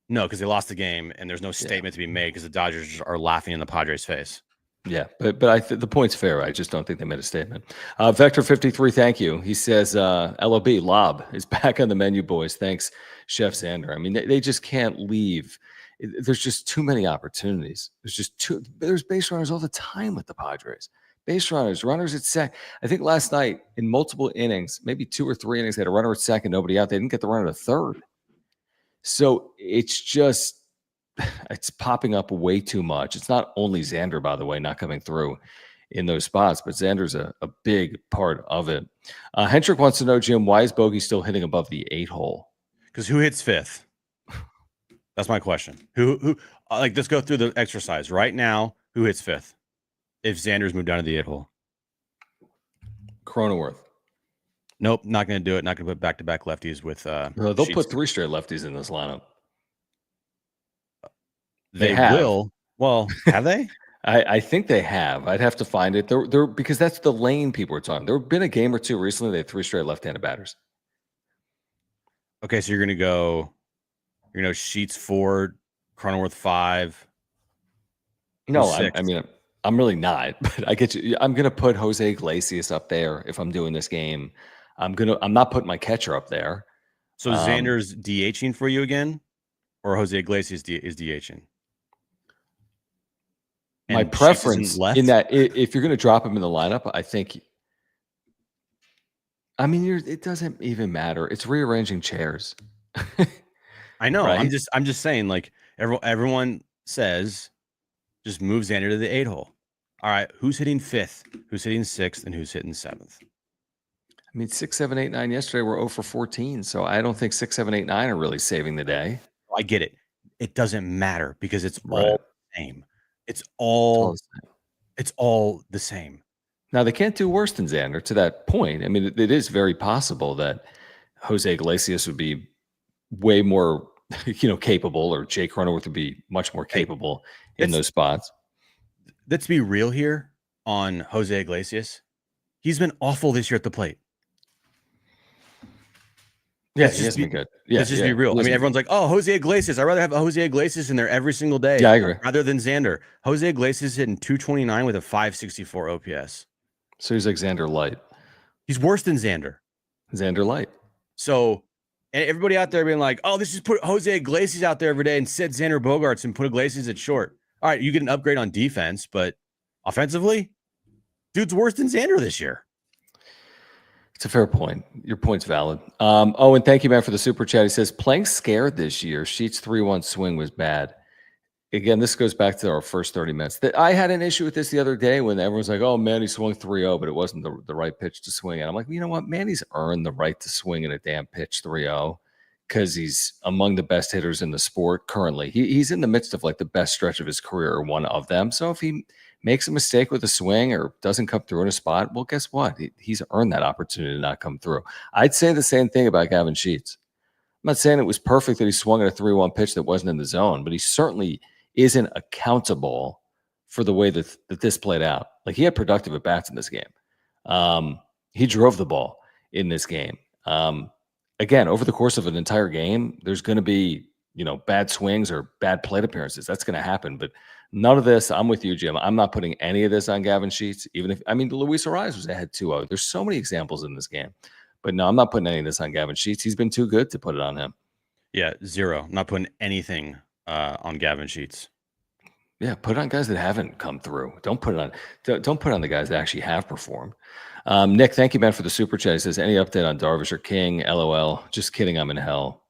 No, because they lost the game, and there's no statement to be made because the Dodgers are laughing in the Padres' face. Yeah, but the point's fair. I just don't think they made a statement. Vector 53, thank you. He says, LOB, Lob is back on the menu, boys. Thanks, Chef Xander. I mean, they just can't leave. There's just too many opportunities. There's base runners all the time with the Padres. Base runners at second. I think last night in multiple innings, maybe 2 or 3 innings, they had a runner at second, nobody out. They didn't get the runner at third. So it's popping up way too much. It's not only Xander, by the way, not coming through in those spots, but Xander's a big part of it. Hendrick wants to know, Jim, why is Bogey still hitting above the 8-hole? Because who hits fifth? That's my question. Who let's go through the exercise right now. Who hits fifth? If Xander's moved down to the 8-hole. Cronenworth. Nope, not going to do it. Not going to put back-to-back lefties with. No, they'll put 3 straight lefties in this lineup. They will. Well, have they? I think they have. I'd have to find it. They're because that's the lane people are talking. There have been a game or two recently. They had 3 straight left-handed batters. Okay, so you're going to go. Sheets 4, Cronenworth 5. No, I'm really not. But I get you. I'm going to put Jose Iglesias up there if I'm doing this game. I'm not putting my catcher up there. So Xander's DHing for you again, or Jose Iglesias is DHing? And my preference in that, if you're going to drop him in the lineup, I think. I mean, it doesn't even matter. It's rearranging chairs. I know. Right? I'm just saying. Like everyone says, just move Xander to the 8-hole. All right, who's hitting 5th? Who's hitting 6th? And who's hitting 7th? I mean, 6, 7, 8, 9 yesterday were 0 for 14. So I don't think 6, 7, 8, 9 are really saving the day. I get it. It doesn't matter because it's all the same. It's all the same. Now, they can't do worse than Xander to that point. I mean, it is very possible that Jose Iglesias would be way more, capable, or Jake Cronenworth would be much more capable in those spots. Let's be real here on Jose Iglesias. He's been awful this year at the plate. Yeah, he has been good. Yeah, let's just be real. I mean, everyone's like, "Oh, Jose Iglesias. I'd rather have Jose Iglesias in there every single day." Yeah, I agree. Rather than Xander. Jose Iglesias hitting 229 with a 564 OPS. So he's like Xander Light. He's worse than Xander. Xander Light. So, and everybody out there being like, "Oh, let's just put Jose Iglesias out there every day and set Xander Bogaerts and put Iglesias at short." All right, you get an upgrade on defense, but offensively, dude's worse than Xander this year. It's a fair point. Your point's valid. And thank you, man, for the super chat. He says, playing scared this year. Sheets 3-1 swing was bad. Again, this goes back to our first 30 minutes. I had an issue with this the other day when everyone's like, oh, Manny swung 3-0, but it wasn't the right pitch to swing. And I'm like, you know what? Manny's earned the right to swing at a damn pitch 3-0 because he's among the best hitters in the sport currently. He's in the midst of like the best stretch of his career, or one of them. So if he makes a mistake with a swing or doesn't come through in a spot, well, guess what? He's earned that opportunity to not come through. I'd say the same thing about Gavin Sheets. I'm not saying it was perfect that he swung at a 3-1 pitch that wasn't in the zone, but he certainly isn't accountable for the way that this played out. Like, he had productive at-bats in this game. He drove the ball in this game. Again, over the course of an entire game, there's going to be, bad swings or bad plate appearances. That's going to happen. But none of this, I'm with you, Jim. I'm not putting any of this on Gavin Sheets, even if, Luis Ariz was ahead 2-0. There's so many examples in this game. But no, I'm not putting any of this on Gavin Sheets. He's been too good to put it on him. Yeah, zero. I'm not putting anything on Gavin Sheets. Yeah, put it on guys that haven't come through. Don't put it on the guys that actually have performed. Nick, thank you, man, for the super chat. He says, any update on Darvish or King? LOL. Just kidding. I'm in hell.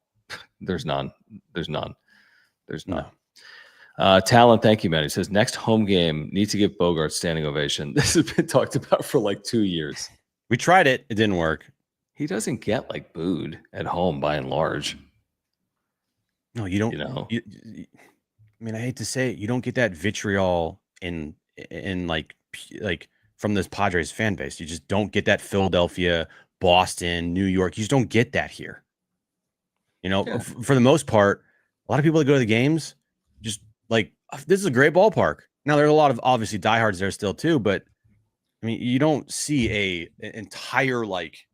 There's none. No. Talon, thank you, man. He says, next home game, need to give Bogaerts standing ovation. This has been talked about for like 2 years. We tried it. It didn't work. He doesn't get like booed at home by and large. No, you don't. I hate to say it, you don't get that vitriol in like from this Padres fan base. You just don't get that Philadelphia, Boston, New York. You just don't get that here. For the most part, a lot of people that go to the games just like, this is a great ballpark. Now, there's a lot of obviously diehards there still too, but you don't see an entire like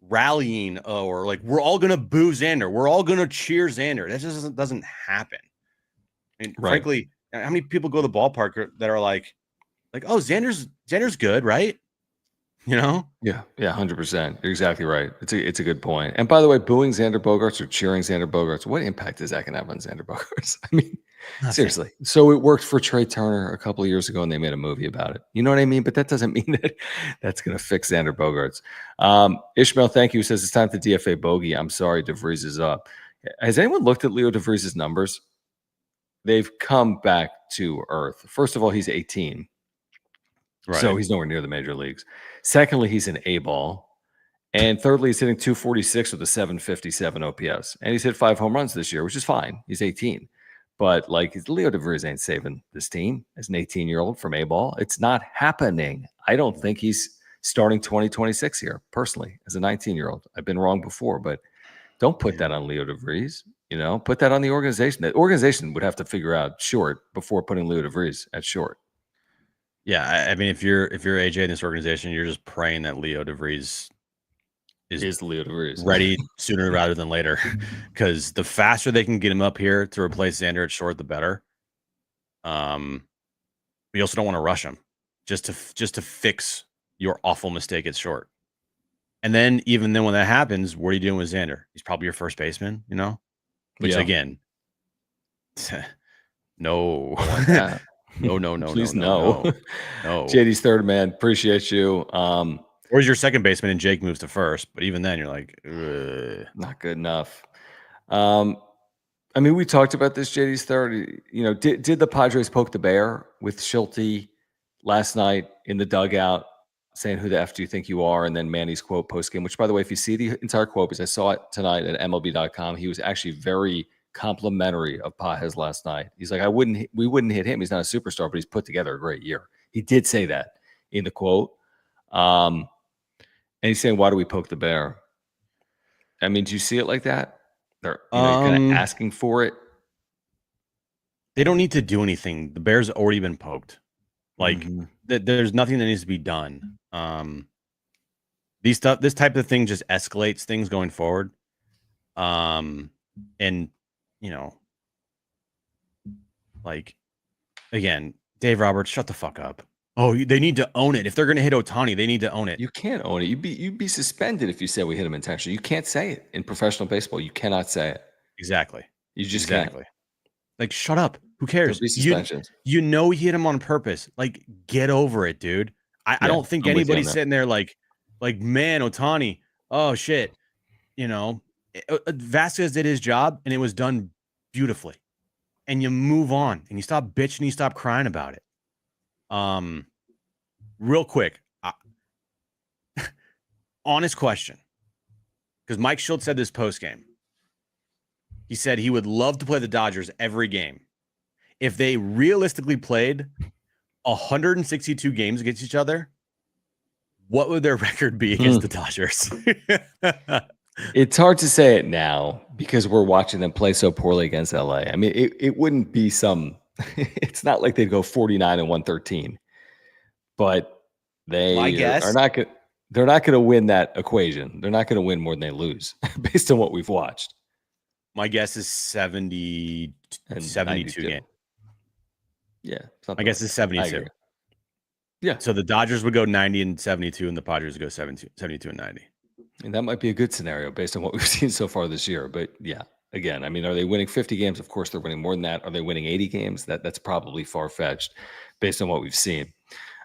rallying or like, we're all gonna boo Xander, we're all gonna cheer Xander. That just doesn't happen. Frankly, how many people go to the ballpark that are like, oh, Xander's good, right? Yeah, 100%. You're exactly right. It's a good point. And by the way, booing Xander Bogaerts or cheering Xander Bogaerts, what impact is that going to have on Xander Bogaerts? Nothing. Seriously. So it worked for Trey Turner a couple of years ago, and they made a movie about it. You know what I mean? But that doesn't mean that that's going to fix Xander Bogaerts. Ishmael, thank you. He says, it's time to DFA Bogey. I'm sorry, DeVries is up. Has anyone looked at Leo DeVries' numbers? They've come back to earth. First of all, he's 18. Right. So he's nowhere near the major leagues. Secondly, he's an A-ball. And thirdly, he's hitting 246 with a 757 OPS. And he's hit 5 home runs this year, which is fine. He's 18. But Leo DeVries ain't saving this team as an 18-year-old from A-ball. It's not happening. I don't think he's starting 2026 here, personally, as a 19-year-old. I've been wrong before, but don't put that on Leo DeVries. Put that on the organization. The organization would have to figure out short before putting Leo DeVries at short. Yeah, if you're AJ in this organization, you're just praying that Leo DeVries is Leo DeVries ready sooner rather than later, because the faster they can get him up here to replace Xander at short, the better. We also don't want to rush him just to fix your awful mistake at short. And then even then when that happens, what are you doing with Xander? He's probably your first baseman, which again, no. No. Please no. JD's third, man. Appreciate you. Where's your second baseman and Jake moves to first? But even then, you're like, ugh. Not good enough. We talked about this. JD's third. Did the Padres poke the bear with Shildt last night in the dugout, saying, "Who the F do you think you are?" And then Manny's quote postgame, which, by the way, if you see the entire quote, because I saw it tonight at MLB.com, he was actually very complimentary of Pages last night. He's like, we wouldn't hit him. He's not a superstar, but he's put together a great year. He did say that in the quote. And he's saying, why do we poke the bear? I mean, do you see it like that? They're kind of asking for it. They don't need to do anything. The Bears already been poked. Like there's nothing that needs to be done. This type of thing just escalates things going forward. And like again, Dave Roberts, shut the fuck up. Oh, they need to own it. If they're going to hit Ohtani, they need to own it. You can't own it. You'd be suspended if you said we hit him intentionally. You can't say it in professional baseball. You cannot say it. Exactly. You just can't. Like, shut up. Who cares? There'll be suspensions. You know he hit him on purpose. Like, get over it, dude. I don't think anybody's sitting there like, man, Ohtani. Oh shit. Vasquez did his job and it was done beautifully. And you move on and you stop bitching, you stop crying about it. Real quick, honest question, because Mike Shildt said this post game. He said he would love to play the Dodgers every game. If they realistically played 162 games against each other, what would their record be against the Dodgers? It's hard to say it now because we're watching them play so poorly against LA. I mean, it wouldn't be it's not like they'd go 49-113, but they're not going to win that equation. They're not going to win more than they lose based on what we've watched. My guess is 70 and 72 games. Yeah. I guess it's 72. Yeah. So the Dodgers would go 90-72 and the Padres would go 72-90. And that might be a good scenario based on what we've seen so far this year. But yeah, again, I mean, are they winning 50 games? Of course, they're winning more than that. Are they winning 80 games? That's probably far-fetched based on what we've seen.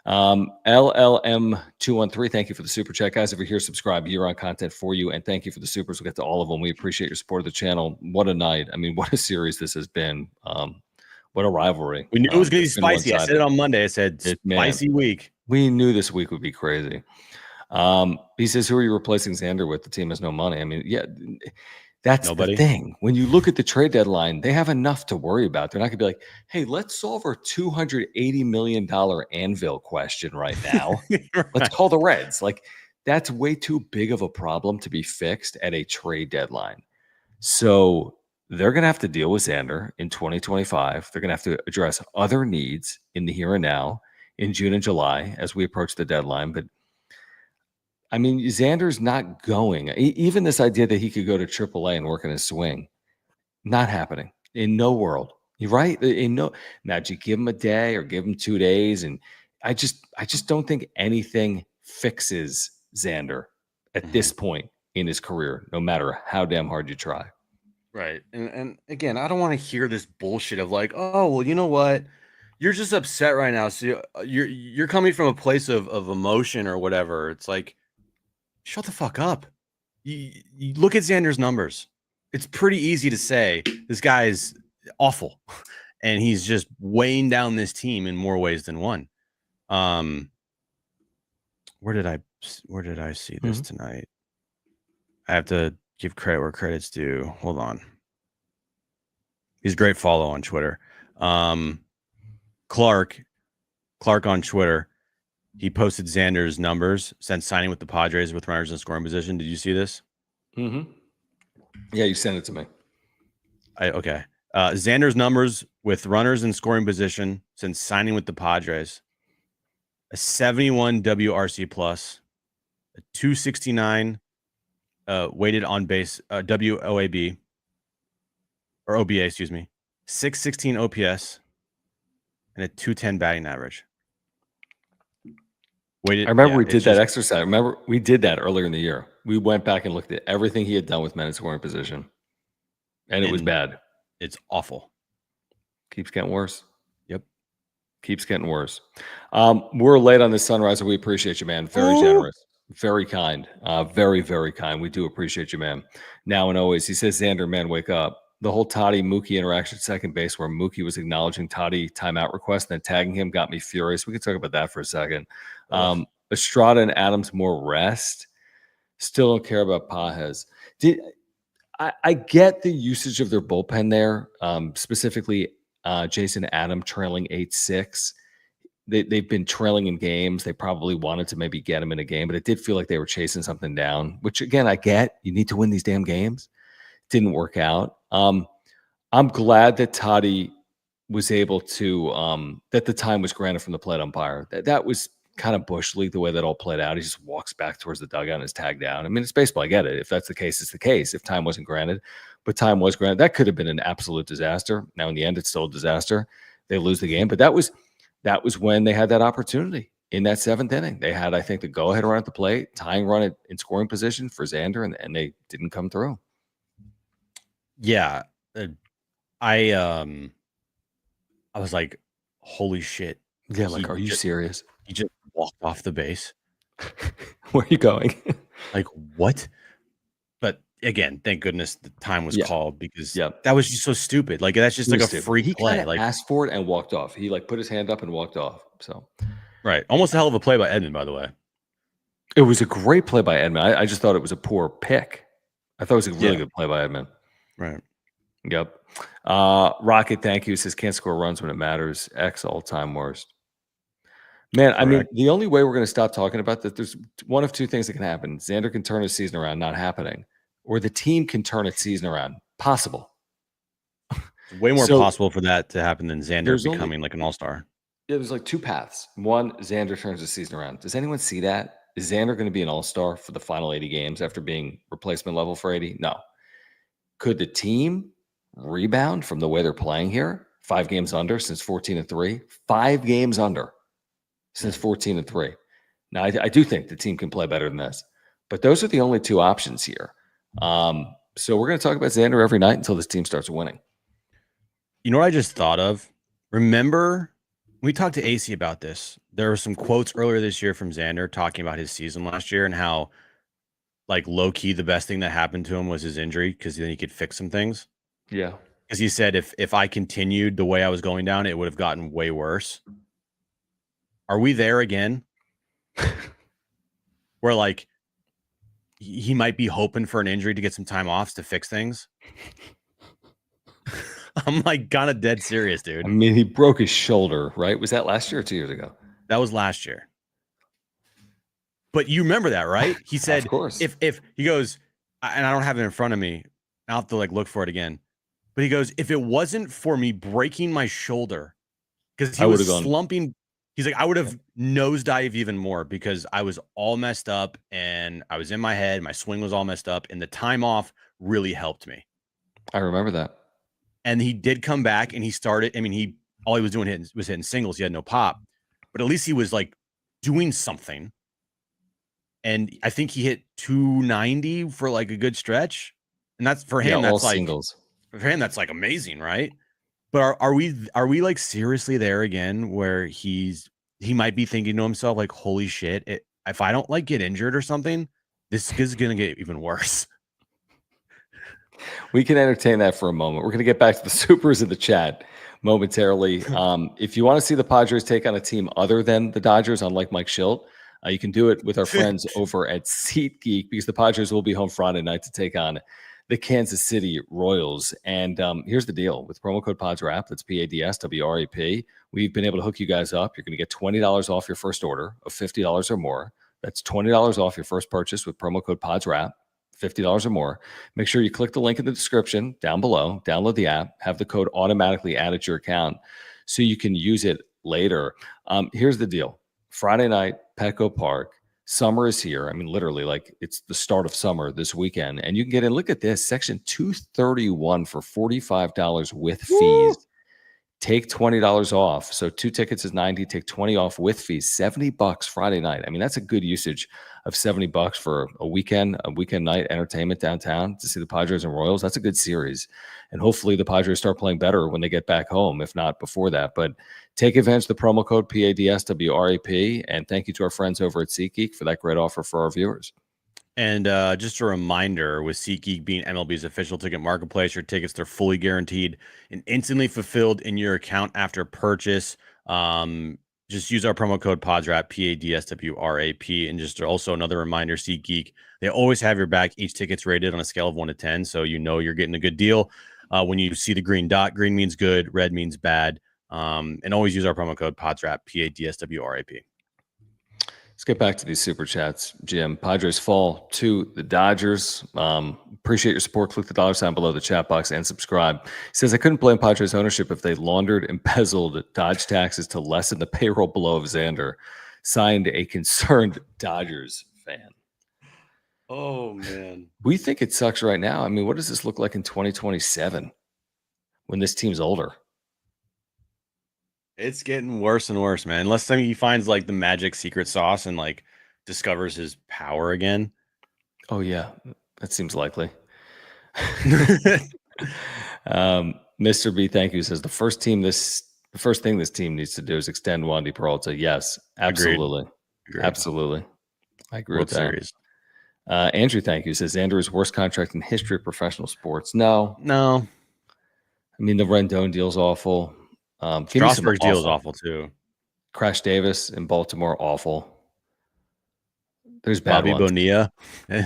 LLM213, thank you for the super chat. Guys, if you're here, subscribe. Year-on content for you. And thank you for the supers. We'll get to all of them. We appreciate your support of the channel. What a night. I mean, what a series this has been. What a rivalry. We knew it was going to be spicy. I said it on Monday. I said spicy week. We knew this week would be crazy. He says, who are you replacing Xander with? The team has no money. I mean, yeah, that's the thing. When you look at the trade deadline, they have enough to worry about. They're not going to be like, hey, let's solve our $280 million anvil question right now. Right. Let's call the Reds. Like, that's way too big of a problem to be fixed at a trade deadline. So they're going to have to deal with Xander in 2025. They're going to have to address other needs in the here and now in June and July as we approach the deadline. But I mean, Xander's not going. Even this idea that he could go to AAA and work in his swing, not happening in no world. You're right. Now, do you give him a day or give him 2 days? And I just don't think anything fixes Xander at this point in his career, no matter how damn hard you try. Right. And again, I don't want to hear this bullshit of like, oh, well, you know what? You're just upset right now. So you're coming from a place of emotion or whatever. It's like, shut the fuck up. You look at Xander's numbers. It's pretty easy to say this guy is awful and he's just weighing down this team in more ways than one. Where did I see this tonight? I have to give credit where credit's due. Hold on. He's a great follow on Twitter. Clark on Twitter. He posted Xander's numbers since signing with the Padres with runners in scoring position. Did you see this? Mm-hmm. Yeah, you sent it to me. Okay. Xander's numbers with runners in scoring position since signing with the Padres: a 71 WRC plus, a 269 weighted on base WOAB or OBA, excuse me, 616 OPS, and a 210 batting average. I remember we did that exercise. Remember we did that earlier in the year. We went back and looked at everything he had done with men in scoring position, and it was bad. It's awful. Keeps getting worse. Yep. Keeps getting worse. We're late on this sunrise, and we appreciate you, man. Very generous. Very kind. Very, very kind. We do appreciate you, man. Now and always. He says, Xander, man, wake up. The whole Toddy Mookie interaction at second base where Mookie was acknowledging Toddy timeout request and then tagging him got me furious. We can talk about that for a second. Estrada and Adams more rest. Still don't care about Pajes. I get the usage of their bullpen there, specifically Jason Adam trailing 8-6. they've been trailing in games. They probably wanted to maybe get him in a game, but it did feel like they were chasing something down, which again, I get. You need to win these damn games. Didn't work out. I'm glad that Toddy was able to that the time was granted from the plate umpire. That was kind of bush league the way that all played out. He just walks back towards the dugout and is tagged down. I mean, it's baseball. I get it. If that's the case, it's the case. If time wasn't granted, but time was granted, that could have been an absolute disaster. Now, in the end, it's still a disaster. They lose the game, but that was when they had that opportunity in that seventh inning. They had, I think, the go-ahead run at the plate, tying run in scoring position for Xander, and they didn't come through. Yeah, I was like, holy shit. Yeah, like, are you serious? He just walked off the base. Where are you going? Like, what? But again, thank goodness the time was called, because that was just so stupid. Like, that's just like a freak play. Like, asked for it and walked off. He like put his hand up and walked off. So right. Almost a hell of a play by Edman, by the way. It was a great play by Edman. I just thought it was a poor pick. I thought it was a really good play by Edman. Right. Yep. Rocket, thank you. Says can't score runs when it matters. X all-time worst. Man, correct. I mean, the only way we're going to stop talking about that, there's one of two things that can happen. Xander can turn his season around, not happening. Or the team can turn its season around. Possible. It's way more possible for that to happen than Xander becoming like an all-star. Yeah, there's like two paths. One, Xander turns his season around. Does anyone see that? Is Xander going to be an all-star for the final 80 games after being replacement level for 80? No. Could the team rebound from the way they're playing here? 5 games under since 14-3. 5 games under since 14-3. Now, I do think the team can play better than this, but those are the only two options here. So we're going to talk about Xander every night until this team starts winning. You know what I just thought of? Remember, we talked to AC about this. There were some quotes earlier this year from Xander talking about his season last year and how, like, low-key, the best thing that happened to him was his injury, because then he could fix some things. Yeah. Because he said if I continued the way I was going down, it would have gotten way worse. Are we there again? Where, like, he might be hoping for an injury to get some time off to fix things? I'm like kind of dead serious, dude. I mean, he broke his shoulder, right? Was that last year or 2 years ago? That was last year. But you remember that, right? He said, of course. If he goes, and I don't have it in front of me, I'll have to like look for it again. But he goes, if it wasn't for me breaking my shoulder, because he was slumping, he's like, I would have nosedived even more because I was all messed up and I was in my head. My swing was all messed up, and the time off really helped me. I remember that. And he did come back and he started. I mean, all he was doing was hitting singles. He had no pop, but at least he was like doing something. And I think he hit 290 for like a good stretch. And that's for him. That's like singles. For him, that's like amazing, right? But are we like seriously there again where he might be thinking to himself like, holy shit, if I don't like get injured or something, this is going to get even worse. We can entertain that for a moment. We're going to get back to the supers in the chat momentarily. If you want to see the Padres take on a team other than the Dodgers, unlike Mike Shildt, you can do it with our friends over at SeatGeek, because the Padres will be home Friday night to take on the Kansas City Royals. And here's the deal. With promo code PADSWRAP, that's PADSWRAP, we've been able to hook you guys up. You're going to get $20 off your first order of $50 or more. That's $20 off your first purchase with promo code PADSWRAP. $50 or more. Make sure you click the link in the description down below, download the app, have the code automatically added to your account so you can use it later. Here's the deal. Friday night, Petco Park. Summer is here. I mean, literally, like, it's the start of summer this weekend. And you can get in. Look at this. Section 231 for $45 with fees. Take $20 off. So 2 tickets is $90. Take 20 off with fees. $70 Friday night. I mean, that's a good usage of $70 for a weekend night entertainment downtown to see the Padres and Royals. That's a good series. And hopefully the Padres start playing better when they get back home, if not before that. But take advantage of the promo code PADSWRAP. And thank you to our friends over at SeatGeek for that great offer for our viewers. And just a reminder, with SeatGeek being MLB's official ticket marketplace, your tickets, they're fully guaranteed and instantly fulfilled in your account after purchase. Just use our promo code PADSWRAP, PADSWRAP. And just also another reminder, SeatGeek, they always have your back. Each ticket's rated on a scale of 1 to 10, so you know you're getting a good deal. When you see the green dot, green means good, red means bad. And always use our promo code PODSWRAP, PADSWRAP. Let's get back to these super chats, Jim. Padres fall to the Dodgers. Appreciate your support. Click the $sign below the chat box and subscribe. He says, I couldn't blame Padres ownership if they laundered, embezzled Dodge taxes to lessen the payroll blow of Xander. Signed, a concerned Dodgers fan. Oh, man. We think it sucks right now. I mean, what does this look like in 2027 when this team's older? It's getting worse and worse, man. Unless he finds like the magic secret sauce and like discovers his power again. Oh yeah, that seems likely. Mr. B, thank you. Says the first thing this team needs to do is extend Wandy Peralta. Yes, absolutely, Agreed. Absolutely. I agree World with that. Series. Andrew, thank you. Says Andrew's worst contract in history of professional sports. No. I mean, the Rendon deal's awful. Strasburg's deal is awful too. Crash Davis in Baltimore, awful. There's bad Bobby ones. Bonilla. I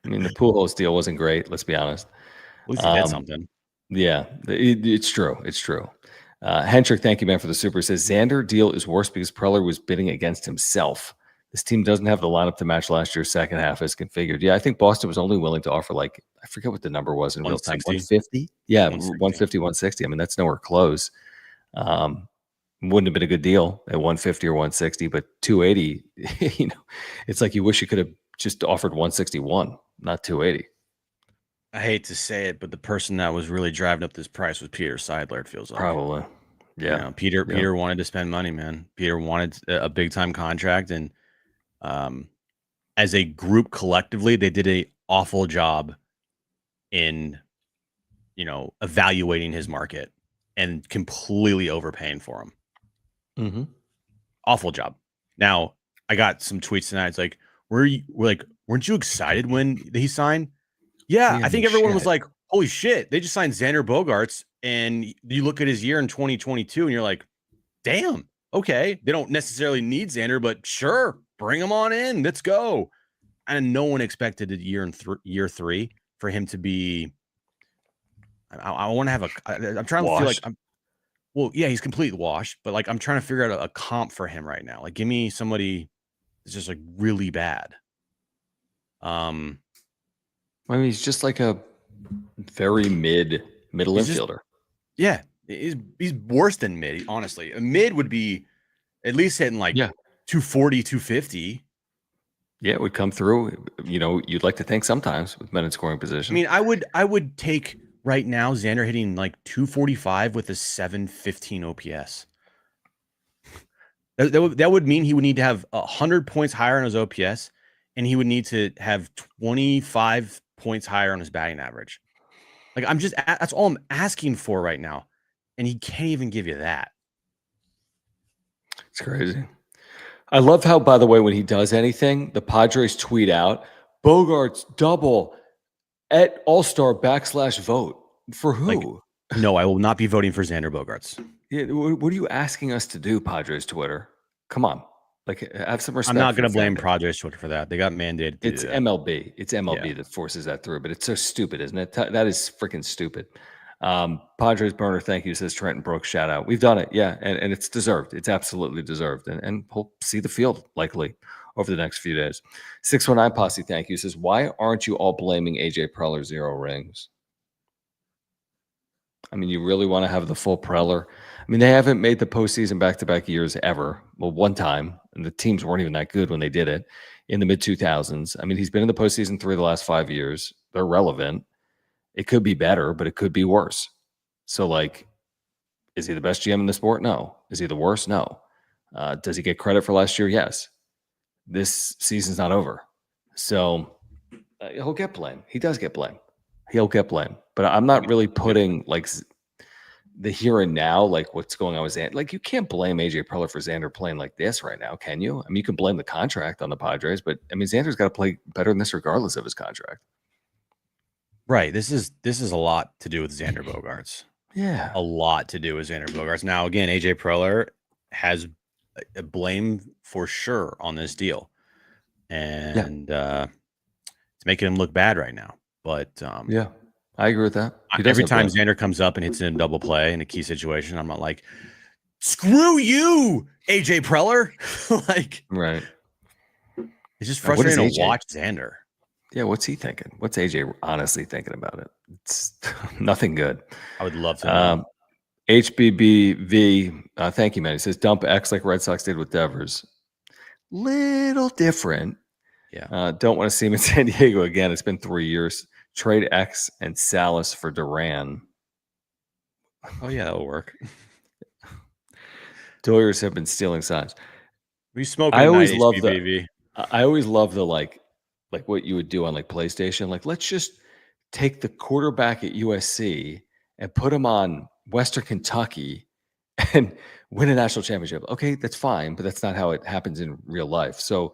mean, the Pujols deal wasn't great. Let's be honest. At least he did something. Yeah, it's true. It's true. Hendrick, thank you, man, for the super. He says Xander deal is worse because Preller was bidding against himself. This team doesn't have the lineup to match last year's second half as configured. Yeah, I think Boston was only willing to offer like, I forget what the number was in real time. 150? Yeah, 150, 160. I mean, that's nowhere close. Wouldn't have been a good deal at 150 or 160, but 280, you know, it's like you wish you could have just offered 161, not 280. I hate to say it, but the person that was really driving up this price was Peter Seidler, it feels like. Probably. Yeah. You know, Peter wanted to spend money, man. Peter wanted a big time contract, and as a group collectively, they did an awful job in, you know, evaluating his market and completely overpaying for him. Mm-hmm. Awful job. Now, I got some tweets tonight. It's like, weren't you excited when he signed? Yeah, I think everyone was like, holy shit, they just signed Xander Bogaerts. And you look at his year in 2022 and you're like, damn, okay. They don't necessarily need Xander, but sure, bring him on in. Let's go. And no one expected year three for him to be. I want to have I'm trying to feel like well, yeah, he's completely washed, but like I'm trying to figure out a comp for him right now. Like, give me somebody that's just like really bad. I mean, he's just like a very middle infielder. Yeah, he's worse than mid, honestly. A mid would be at least hitting like 240, 250. Yeah, it would come through. You know, you'd like to think sometimes with men in scoring position. I mean, I would take right now Xander hitting like 245 with a 715 OPS. That would mean he would need to have 100 points higher on his OPS, and he would need to have 25 points higher on his batting average. Like, that's all I'm asking for right now. And he can't even give you that. It's crazy. I love how, by the way, when he does anything, the Padres tweet out, Bogaerts double at All-Star /vote. For who? Like, no, I will not be voting for Xander Bogaerts. Yeah, what are you asking us to do, Padres Twitter? Come on. Like, have some respect. I'm not going to blame Padres Twitter for that. They got mandated. It's MLB. It's MLB that forces that through, but it's so stupid, isn't it? That is freaking stupid. Padres burner, thank you, says Trenton Brooks. Shout out. We've done it. Yeah. And it's deserved. It's absolutely deserved. And we'll see the field likely over the next few days. 619 Posse, thank you, says, why aren't you all blaming AJ Preller 0 rings? I mean, you really want to have the full Preller? I mean, they haven't made the postseason back-to-back years ever. Well, one time, and the teams weren't even that good when they did it in the mid-2000s. I mean, he's been in the postseason 3 of the last 5 years. They're relevant. It could be better, but it could be worse. So, like, is he the best GM in the sport? No. Is he the worst? No. Does he get credit for last year? Yes. This season's not over. So, he'll get blame. He does get blame. He'll get blame. But I'm not really putting, like, the here and now, like what's going on with Xander. Like, you can't blame AJ Preller for Xander playing like this right now, can you? I mean, you can blame the contract on the Padres, but I mean, Xander's got to play better than this regardless of his contract. Right. This is a lot to do with Xander Bogaerts. Yeah. A lot to do with Xander Bogaerts. Now, again, AJ Preller has a blame for sure on this deal. And it's making him look bad right now. But I agree with that. Every time Xander comes up and hits in a double play in a key situation, I'm not like, screw you, AJ Preller. Like, right. It's just frustrating to watch Xander. Yeah, what's he thinking? What's AJ honestly thinking about it? It's nothing good. I would love to know. HBBV, thank you, man. He says, dump X like Red Sox did with Devers. Little different. Yeah. Don't want to see him in San Diego again. It's been 3 years. Trade X and Salas for Duran. Oh, yeah, that'll work. Doyers have been stealing signs. We smoke. I always love the like what you would do on like PlayStation. Like, let's just take the quarterback at USC and put him on Western Kentucky and win a national championship. Okay, that's fine, but that's not how it happens in real life. So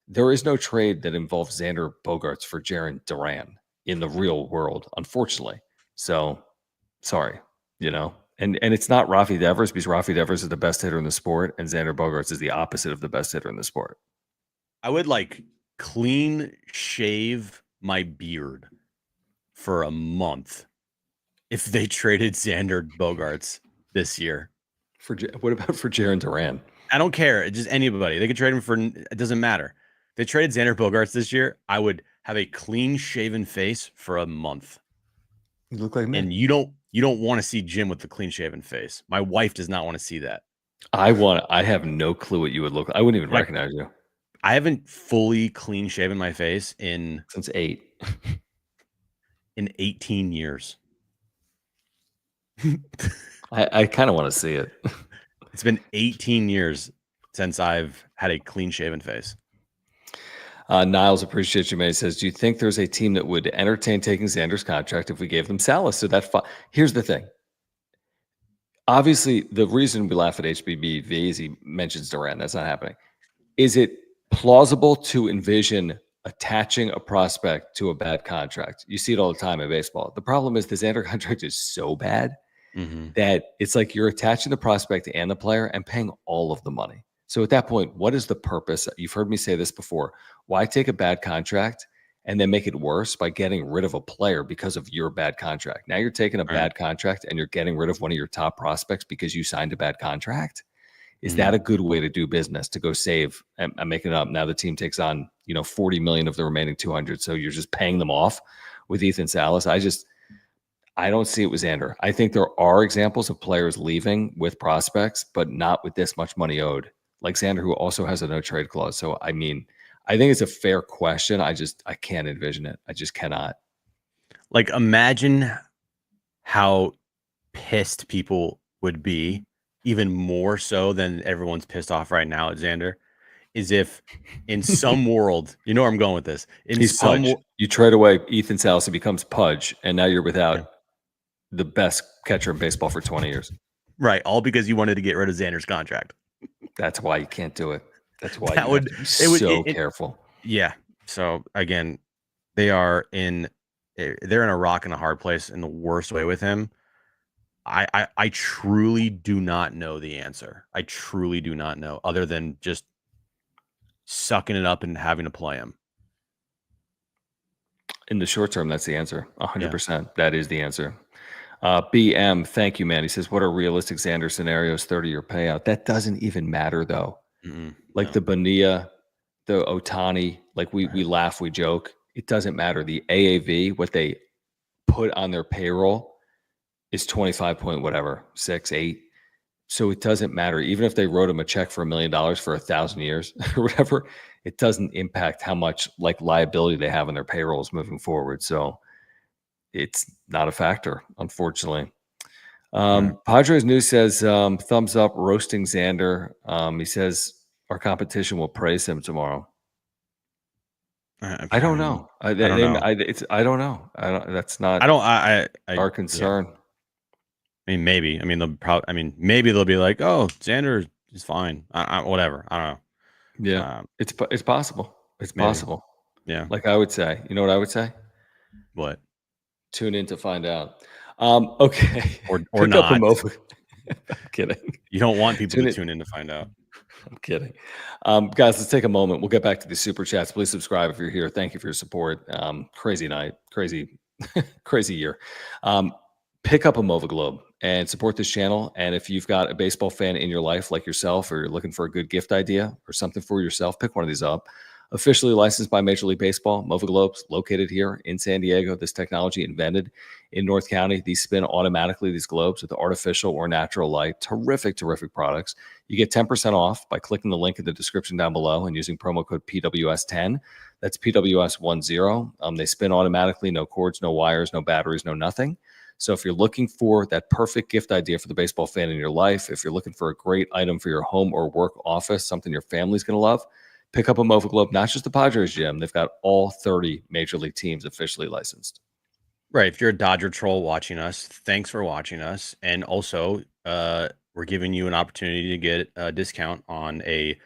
there is no trade that involves Xander Bogaerts for Jarren Duran in the real world, unfortunately. So sorry, and it's not Rafi Devers, because Rafi Devers is the best hitter in the sport, and Xander Bogaerts is the opposite of the best hitter in the sport. I would like clean shave my beard for a month if they traded Xander Bogaerts this year. What about for Jarren Duran? I don't care. It's just anybody. They could trade him for, it doesn't matter. If they traded Xander Bogaerts this year, I would have a clean shaven face for a month. You look like me. And you don't want to see Jim with the clean shaven face. My wife does not want to see that. I have no clue what you would look like. I wouldn't even recognize you. I haven't fully clean shaven my face since 8. In 18 years. I kind of want to see it. It's been 18 years since I've had a clean shaven face. Niles, appreciate you, man. He says, do you think there's a team that would entertain taking Xander's contract if we gave them Salas? So here's the thing. Obviously, the reason we laugh at HBBV is he mentions Duran. That's not happening. Is it plausible to envision attaching a prospect to a bad contract? You see it all the time in baseball. The problem is the Xander contract is so bad that it's like you're attaching the prospect and the player and paying all of the money. So at that point, what is the purpose? You've heard me say this before. Why take a bad contract and then make it worse by getting rid of a player because of your bad contract? Now you're taking a bad contract and you're getting rid of one of your top prospects because you signed a bad contract. Is that a good way to do business, to go save? I'm making it up. Now the team takes on, $40 million of the remaining 200. So you're just paying them off with Ethan Salas. I don't see it with Xander. I think there are examples of players leaving with prospects, but not with this much money owed, like Xander, who also has a no trade clause. So, I think it's a fair question. I can't envision it. I just cannot. Like, imagine how pissed people would be, even more so than everyone's pissed off right now at Xander, is if in some world, you know where I'm going with this. You trade away Ethan Salas, he becomes Pudge, and now you're without the best catcher in baseball for 20 years. Right. All because you wanted to get rid of Xander's contract. That's why you can't do it. That's why you have to be so careful. Yeah. So again, they're in a rock and a hard place in the worst way with him. I truly do not know the answer. I truly do not know, other than just sucking it up and having to play him. In the short term, that's the answer. 100%. Yeah. That is the answer. BM, thank you, man. He says, what are realistic Xander scenarios? 30-year payout. That doesn't even matter, though. The Bonilla, the Ohtani, like we laugh, we joke. It doesn't matter. The AAV, what they put on their payroll, is 25 point whatever, 6, 8. So it doesn't matter. Even if they wrote him a check for $1 million for 1,000 years or whatever, it doesn't impact how much liability they have in their payrolls moving forward. So it's not a factor, unfortunately. Padres News says, thumbs up, roasting Xander. He says our competition will praise him tomorrow. I don't know. I don't know. That's not our concern. Yeah. I mean, maybe. I mean, maybe they'll be like, "Oh, Xander is fine." Whatever. I don't know. Yeah, it's possible. It's maybe. Possible. Yeah. Like I would say. You know what I would say? What? Tune in to find out. Okay. Or not. I'm kidding. You don't want people to tune in to find out. I'm kidding. Guys, let's take a moment. We'll get back to the super chats. Please subscribe if you're here. Thank you for your support. Crazy night. Crazy Crazy year. Pick up a MOVA Globe and support this channel. And if you've got a baseball fan in your life like yourself, or you're looking for a good gift idea or something for yourself, pick one of these up. Officially licensed by Major League Baseball, MOVA Globes, located here in San Diego. This technology invented in North County. These spin automatically, these globes, with artificial or natural light. Terrific, terrific products. You get 10% off by clicking the link in the description down below and using promo code PWS10. That's PWS10. They spin automatically, no cords, no wires, no batteries, no nothing. So if you're looking for that perfect gift idea for the baseball fan in your life, if you're looking for a great item for your home or work office, something your family's going to love, pick up a MOVA Globe, not just the Padres, Jim. They've got all 30 major league teams officially licensed. Right. If you're a Dodger troll watching us, thanks for watching us. And also, we're giving you an opportunity to get a discount on a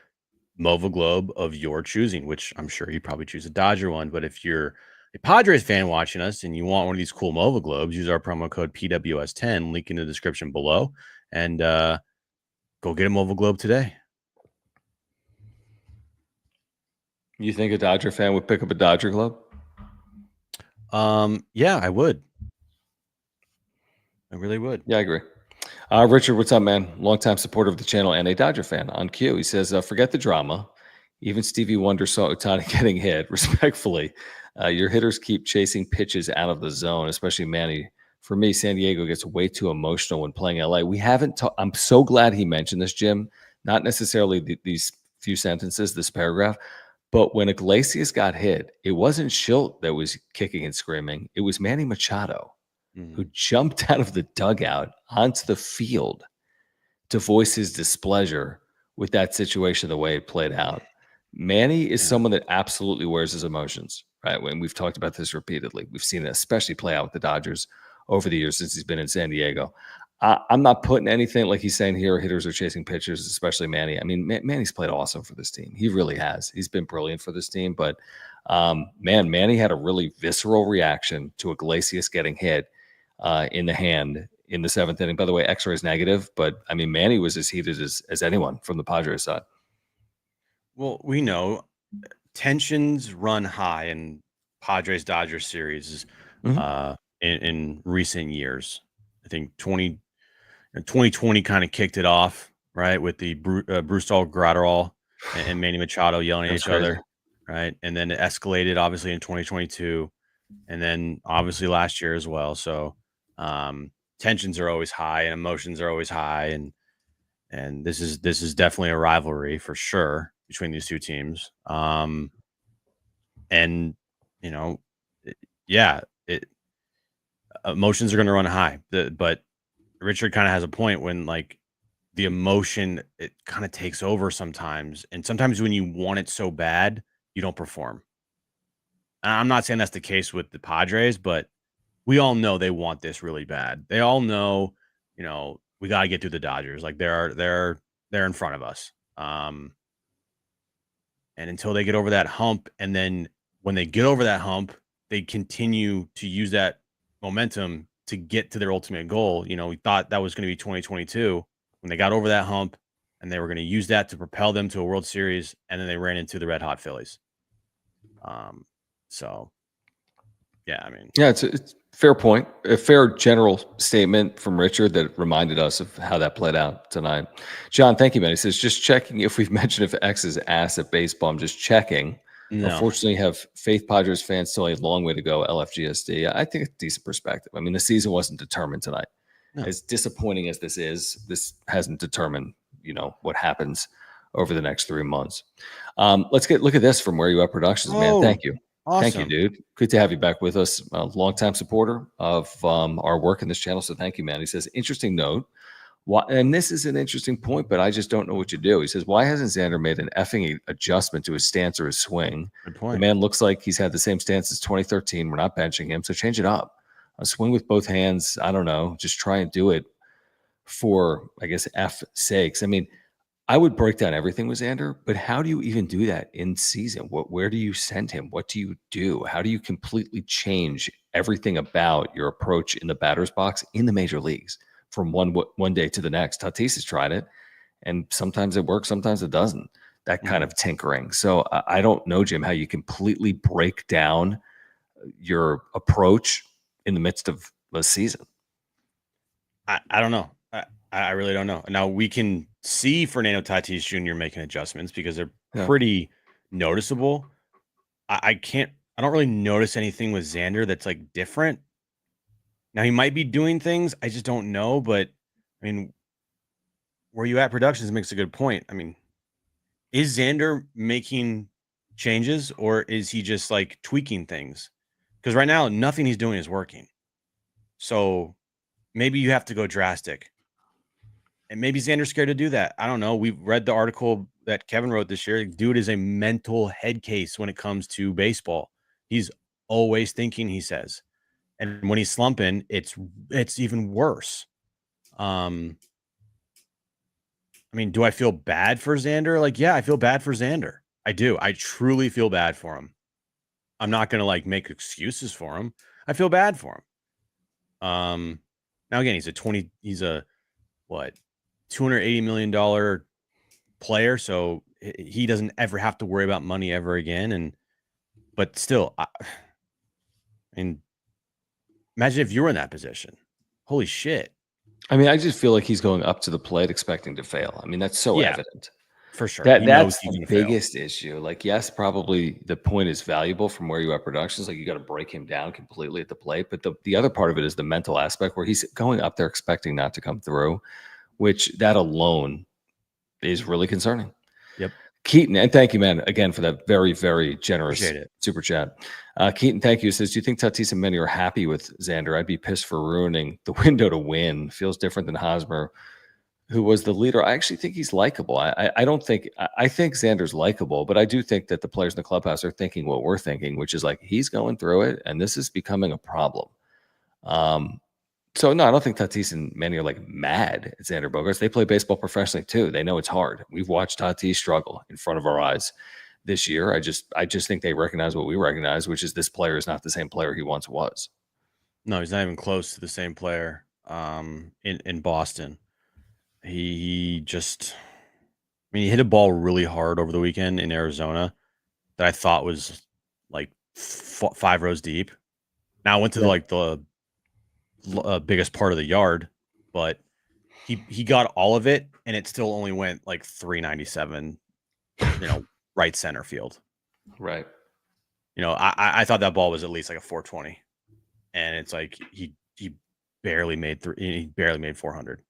MOVA Globe of your choosing, which I'm sure you probably choose a Dodger one. But if you're a Padres fan watching us and you want one of these cool MOVA Globes, use our promo code PWS10, link in the description below, and go get a MOVA Globe today. You think a Dodger fan would pick up a Dodger Globe? Yeah, I would. I really would. Yeah, I agree. Richard, what's up, man? Longtime supporter of the channel and a Dodger fan on cue. He says, forget the drama. Even Stevie Wonder saw Ohtani getting hit. Respectfully, your hitters keep chasing pitches out of the zone, especially Manny. For me, San Diego gets way too emotional when playing LA. We haven't I'm so glad he mentioned this, Jim. Not necessarily these few sentences, this paragraph, but when Iglesias got hit, it wasn't Shildt that was kicking and screaming. It was Manny Machado who jumped out of the dugout onto the field to voice his displeasure with that situation, the way it played out. Manny is someone that absolutely wears his emotions, right? When we've talked about this repeatedly, we've seen it especially play out with the Dodgers over the years since he's been in San Diego. I'm not putting anything like he's saying here. Hitters are chasing pitchers, especially Manny. I mean, Manny's played awesome for this team. He really has. He's been brilliant for this team. But man, Manny had a really visceral reaction to Iglesias getting hit in the hand in the seventh inning. By the way, X-ray is negative, but I mean, Manny was as heated as anyone from the Padres side. Well, we know tensions run high in Padres Dodgers series in recent years. I think 2020 kind of kicked it off, right, with the Brusdar Graterol and Manny Machado yelling at each other, right? And then it escalated, obviously, in 2022, and then obviously last year as well. So tensions are always high and emotions are always high, and this is definitely a rivalry for sure between these two teams. And you know, emotions are going to run high, but Richard kind of has a point when like the emotion, it kind of takes over sometimes. And sometimes when you want it so bad, you don't perform. And I'm not saying that's the case with the Padres, but we all know they want this really bad. They all know, we got to get through the Dodgers. Like they're in front of us. And until they get over that hump, and then when they get over that hump, they continue to use that momentum to get to their ultimate goal. We thought that was going to be 2022 when they got over that hump, and they were going to use that to propel them to a World Series, and then they ran into the red hot Phillies. So yeah, I mean, yeah, it's a fair point, a fair general statement from Richard that reminded us of how that played out tonight. John, thank you, man. He says, just checking if we've mentioned if X is ass at baseball. I'm just checking. No. Unfortunately, have faith Padres fans still a long way to go. LFGSD. I think it's a decent perspective. I mean, the season wasn't determined tonight. No. As disappointing as this is, this hasn't determined, what happens over the next 3 months. Let's look at this from Where You At Productions, man. Thank you. Awesome. Thank you, dude. Good to have you back with us. A longtime supporter of our work in this channel. So thank you, man. He says, interesting note. And this is an interesting point, but I just don't know what you do. He says, why hasn't Xander made an effing adjustment to his stance or his swing? Good point. The man looks like he's had the same stance as 2013. We're not benching him, so change it up. A swing with both hands. I don't know. Just try and do it for, I guess, F sakes. I mean, I would break down everything with Xander, but how do you even do that in season? Where do you send him? What do you do? How do you completely change everything about your approach in the batter's box in the major leagues from one day to the next? Tatis has tried it, and sometimes it works, sometimes it doesn't. That kind of tinkering. So I don't know, Jim, how you completely break down your approach in the midst of a season. I don't know. I really don't know. Now we can see Fernando Tatis Jr. making adjustments because they're pretty noticeable. I don't really notice anything with Xander that's like different. Now he might be doing things. I just don't know. But I mean, where you at Productions makes a good point. I mean, is Xander making changes or is he just like tweaking things? Because right now, nothing he's doing is working. So maybe you have to go drastic. And maybe Xander's scared to do that. I don't know. We've read the article that Kevin wrote this year. Dude is a mental head case when it comes to baseball. He's always thinking, he says. And when he's slumping, it's even worse. I mean, do I feel bad for Xander? Like, yeah, I feel bad for Xander. I do. I truly feel bad for him. I'm not going to like make excuses for him. I feel bad for him. Now again, he's a what, $280 million player. So he doesn't ever have to worry about money ever again. But still, I mean, imagine if you were in that position. Holy shit. I mean, I just feel like he's going up to the plate expecting to fail. I mean, that's so evident. For sure. That's the biggest issue. Like, yes, probably the point is valuable from where you are productions. Like, you got to break him down completely at the plate. But the other part of it is the mental aspect where he's going up there expecting not to come through, which that alone is really concerning. Yep. Keaton, and thank you, man, again, for that very, very generous super chat. Keaton, thank you. Says, do you think Tatis and Manny are happy with Xander? I'd be pissed for ruining the window to win. Feels different than Hosmer, who was the leader. I actually think he's likable. I think Xander's likable, but I do think that the players in the clubhouse are thinking what we're thinking, which is like he's going through it, and this is becoming a problem. So no, I don't think Tatis and Manny are like mad at Xander Bogaerts. They play baseball professionally too. They know it's hard. We've watched Tatis struggle in front of our eyes this year. I just think they recognize what we recognize, which is this player is not the same player he once was. No, he's not even close to the same player. In Boston, he hit a ball really hard over the weekend in Arizona that I thought was like 5 rows deep. Now I went to the biggest part of the yard, but he got all of it, and it still only went like 397, right center field. Right. I thought that ball was at least like a 420, and it's like he barely made 400.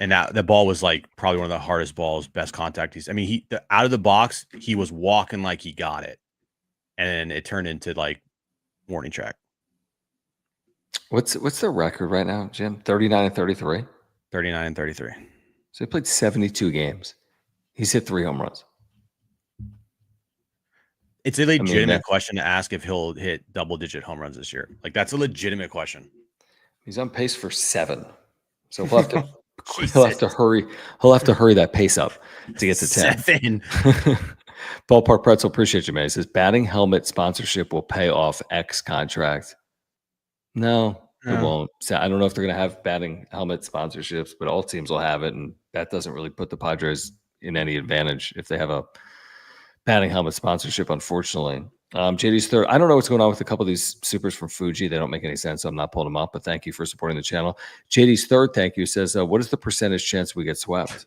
And that ball was like probably one of the hardest balls, best contact. Out of the box, he was walking like he got it, and then it turned into like warning track. What's their record right now, Jim? 39-33? 39-33. So he played 72 games. He's hit 3 home runs. It's a legitimate question to ask if he'll hit double-digit home runs this year. Like, that's a legitimate question. He's on pace for 7. So he'll have to he'll have to hurry. He'll have to hurry that pace up to get to 10. 7. Ballpark Pretzel, appreciate you, man. He says batting helmet sponsorship will pay off X contract. No, it won't. So I don't know if they're going to have batting helmet sponsorships, but all teams will have it, and that doesn't really put the Padres in any advantage if they have a batting helmet sponsorship, unfortunately. JD's third. I don't know what's going on with a couple of these supers from Fuji. They don't make any sense, so I'm not pulling them up, but thank you for supporting the channel. JD's third, thank you, says, what is the percentage chance we get swept?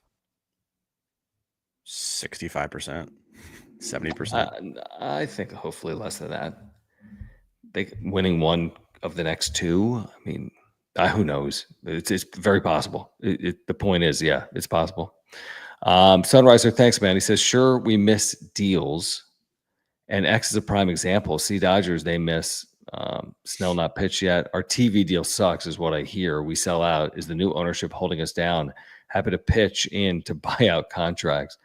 65%, 70%. I think hopefully less than that. Winning one of the next 2, I mean, who knows? It's very possible. The point is, yeah, it's possible. Sunriser, thanks, man. He says, sure, we miss deals. And X is a prime example. See Dodgers, they miss. Snell not pitched yet. Our TV deal sucks is what I hear. We sell out. Is the new ownership holding us down? Happy to pitch in to buy out contracts.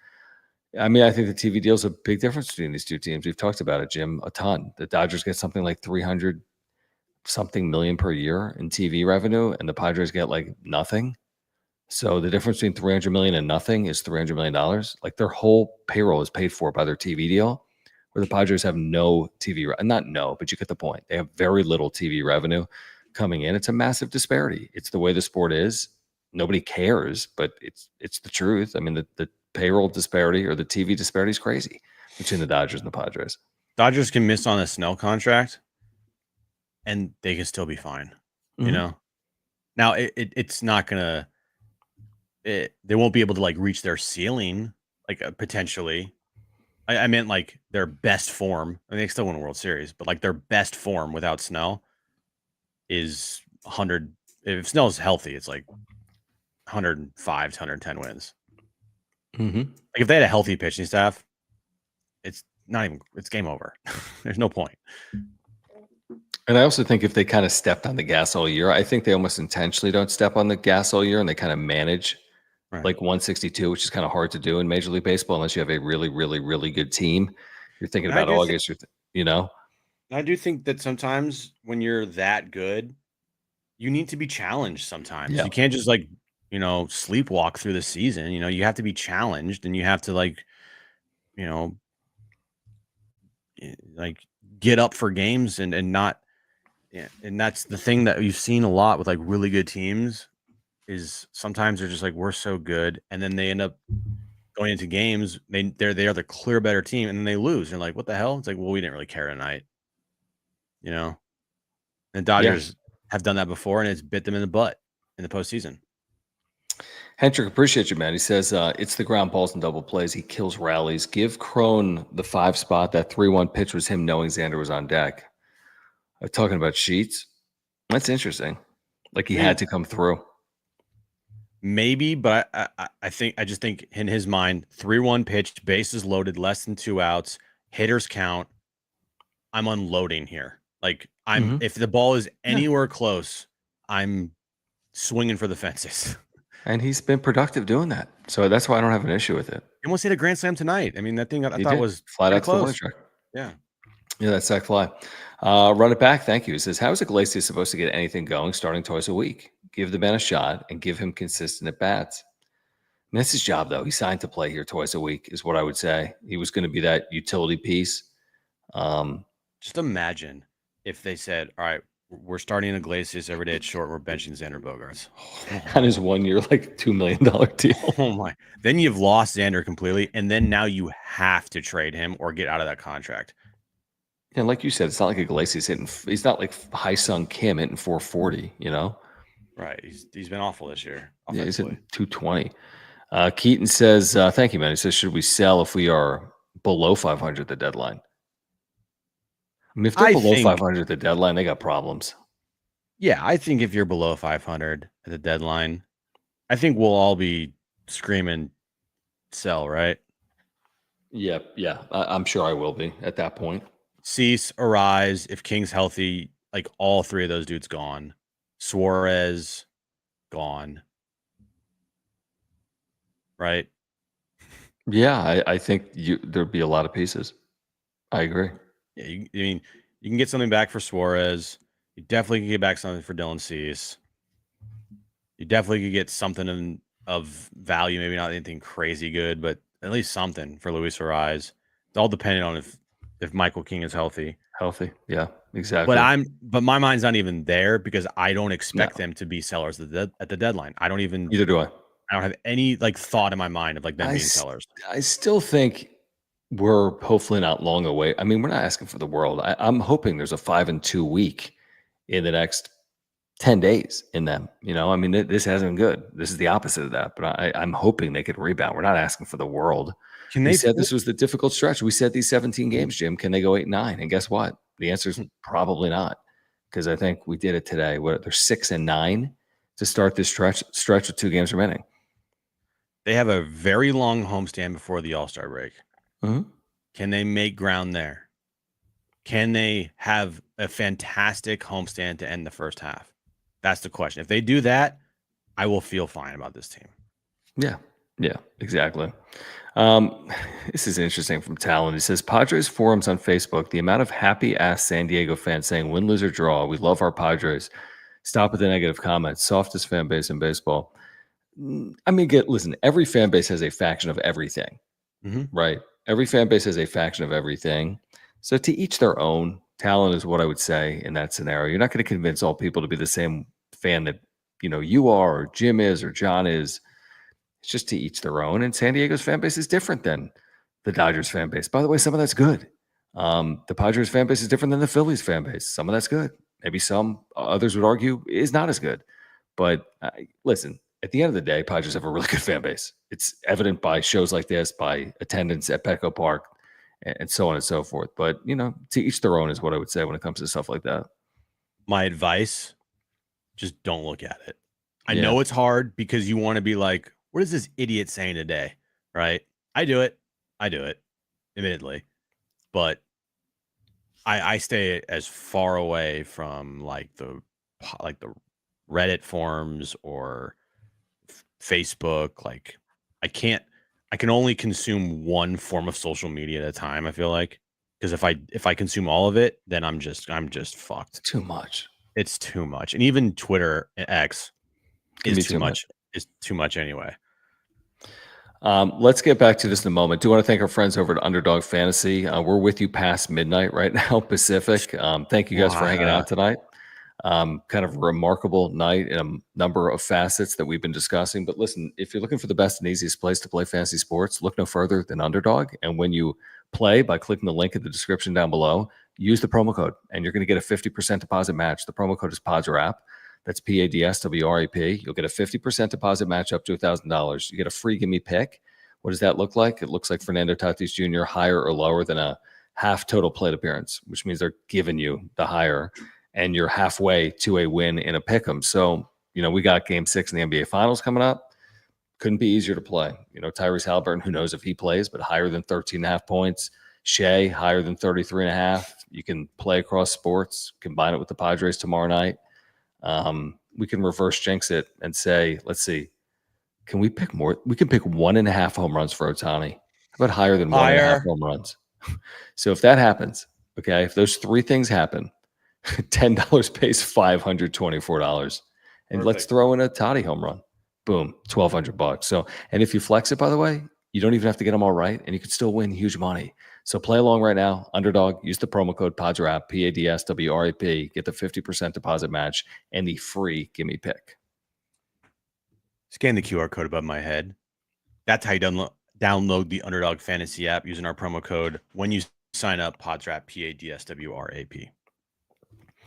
I mean, I think the TV deal is a big difference between these two teams. We've talked about it, Jim, a ton. The Dodgers get something like 300 something million per year in TV revenue, and the Padres get like nothing. So the difference between 300 million and nothing is $300 million. Like their whole payroll is paid for by their TV deal, where the Padres have no TV, not no, but you get the point. They have very little TV revenue coming in. It's a massive disparity. It's the way the sport is. Nobody cares, but it's the truth. I mean, the payroll disparity or the TV disparity is crazy between the Dodgers and the Padres. Dodgers can miss on a Snell contract. and they can still be fine. Mhm. You know, now it's not gonna. They won't be able to like reach their ceiling, like potentially. I meant like their best form. I mean, they still win a World Series, but like their best form without Snell is 100. If Snell's healthy, it's like 105 to 110 wins. Mhm. Like if they had a healthy pitching staff, it's not even. It's game over. There's no point. And I also think if they kind of stepped on the gas all year, I think they almost intentionally don't step on the gas all year and they kind of manage Right. like 162, which is kind of hard to do in Major League Baseball unless you have a really, really, really good team. You're thinking And I about do think August, you know? I do think that sometimes when you're that good, you need to be challenged sometimes. Yeah. You can't just like, sleepwalk through the season. You have to be challenged and you have to like, you know, like get up for games and not yeah, and that's the thing that you've seen a lot with like really good teams is sometimes they're just like we're so good and then they end up going into games they are the clear better team and then they lose. You're like, what the hell? It's like, well, we didn't really care tonight, you know. And Yeah. Dodgers have done that before and it's bit them in the butt in the postseason. Hendrick, appreciate you, man. He says it's the ground balls and double plays. He kills rallies. Give Crone the 5 spot. That 3-1 pitch was him knowing Xander was on deck. Talking about Sheets. That's interesting. Like he I had mean, to come through. maybe, but I just think in his mind, 3-1 pitch, bases loaded, less than 2 outs, hitters count. I'm unloading here. Like Mhm. if the ball is Yeah. anywhere close, I'm swinging for the fences. And he's been productive doing that. So that's why I don't have an issue with it. He almost hit a grand slam tonight. I mean, that thing I He thought did. was Flat pretty out to the warning close. track. Yeah. Yeah, that's sack fly. Run it back. Thank you. He says, how is Iglesias supposed to get anything going starting twice a week? Give the man a shot and give him consistent at bats. And that's his job, though. He signed to play here twice a week, is what I would say. He was going to be that utility piece. Just imagine if they said, all right, we're starting Iglesias every day at short. We're benching Xander Bogaerts. On his 1 year, like $2 million deal. Oh my. Then you've lost Xander completely. And then now you have to trade him or get out of that contract. And like you said, it's not like Iglesias hitting. He's not like High Sung Kim hitting 440, you know? Right. He's been awful this year. Yeah, he's Offensively. hitting 220. Keaton says, thank you, man. He says, should we sell if we are below 500 at the deadline? I mean, if they're I below think 500 at the deadline, they got problems. Yeah, I think if you're below 500 at the deadline, I think we'll all be screaming sell, right? Yeah. I'm sure I will be at that point. Cease, Arise, if King's healthy, like all three of those dudes gone. Suarez gone. Right? Yeah, I think there'd be a lot of pieces. I agree. Yeah, I mean, you can get something back for Suarez. You definitely can get back something for Dylan Cease. You definitely could get something of value, maybe not anything crazy good, but at least something for Luis Arise. It's all depending on if Michael King is healthy. Healthy. Yeah, exactly. But my mind's not even there because I don't expect No. them to be sellers at the deadline. I don't Neither do I. have any like thought in my mind of like them being sellers. I still think we're hopefully not long away. I mean, we're not asking for the world. I'm hoping there's a 5-2 week in the next 10 days in them. You know, I mean, this hasn't been good. This is the opposite of that. But I'm hoping they could rebound. We're not asking for the world. Can We they? said this was the difficult stretch. We said these 17 games, Jim. Can they go 8-9? And guess what? The answer is probably not. Because I think we did it today. They're 6-9 to start this stretch with 2 games remaining. They have a very long homestand before the All-Star break. Mm-hmm. Can they make ground there? Can they have a fantastic homestand to end the first half? That's the question. If they do that, I will feel fine about this team. Yeah, exactly. This is interesting from Talon. He says, Padres forums on Facebook, the amount of happy-ass San Diego fans saying win, lose, or draw, we love our Padres. Stop with the negative comments. Softest fan base in baseball. I mean, listen, every fan base has a faction of everything, right? Every fan base has a faction of everything. So to each their own. Talent is what I would say in that scenario. You're not going to convince all people to be the same fan that you are, or Jim is, or John is. It's just to each their own. And San Diego's fan base is different than the Dodgers fan base. By the way, some of that's good. The Padres fan base is different than the Phillies fan base. Some of that's good. maybe some others would argue is not as good. But listen, at the end of the day, Padres have a really good fan base. It's evident by shows like this, by attendance at Petco Park, and so on and so forth. But, to each their own is what I would say when it comes to stuff like that. My advice, just don't look at it. I Yeah. know it's hard because you want to be like, what is this idiot saying today? Right? I do it, admittedly. But I stay as far away from the Reddit forums or Facebook. Like I can only consume one form of social media at a time, I feel like. Because if I consume all of it, then I'm just fucked. Too much. It's too much. And even Twitter X is too much. Is too much anyway. Let's get back to this in a moment. Do want to thank our friends over at Underdog Fantasy. We're with you past midnight right now, Pacific. Thank you guys for hanging out tonight. Kind of a remarkable night in a number of facets that we've been discussing. But listen, if you're looking for the best and easiest place to play fantasy sports, look no further than Underdog. And when you play by clicking the link in the description down below, use the promo code and you're going to get a 50% deposit match. The promo code is PADSWRAP. That's PADSWRAP. You'll get a 50% deposit match up to $1,000. You get a free gimme pick. What does that look like? It looks like Fernando Tatis Jr. higher or lower than a half total plate appearance, which means they're giving you the higher, and you're halfway to a win in a pick'em. So, we got Game 6 in the NBA Finals coming up. Couldn't be easier to play. Tyrese Haliburton, who knows if he plays, but higher than 13.5 points. Shea, higher than 33.5. You can play across sports, combine it with the Padres tomorrow night. We can reverse jinx it and say, let's see, can we pick more? We can pick 1.5 home runs for Ohtani. How about higher than 1.5 home runs? So if that happens, okay, if those three things happen, $10 pays $524. And let's throw in a Toddy home run. Boom, $1,200. So, and if you flex it, by the way, you don't even have to get them all right, and you can still win huge money. So play along right now. Underdog, use the promo code PADSWRAP, PADSWRAP, get the 50% deposit match and the free gimme pick. Scan the QR code above my head. That's how you download the Underdog Fantasy app using our promo code when you sign up, PADSWRAP, PADSWRAP.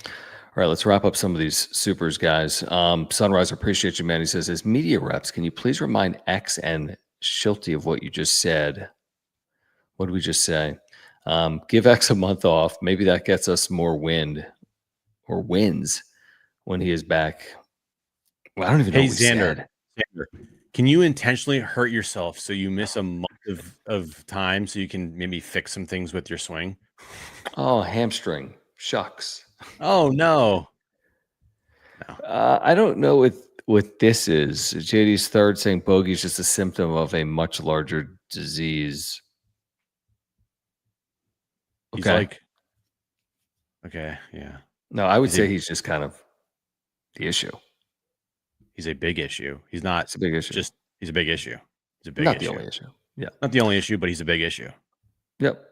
All right, let's wrap up some of these supers, guys. Sunrise, appreciate you, man. He says, as media reps, can you please remind X and Shildt of what you just said? What did we just say? Give X a month off. Maybe that gets us more wind or wins when he is back. Well, I don't even know what Xander, can you intentionally hurt yourself so you miss a month of time so you can maybe fix some things with your swing? Oh, hamstring. Shucks. Oh, no. I don't know what this is. JD's third saying bogey is just a symptom of a much larger disease. Okay. Okay, yeah. No, I would say he's just kind of the issue. He's a big issue. He's not. It's a big issue. He's a big issue. He's a big not issue. the only issue. Yeah. Not the only issue, but he's a big issue. Yep.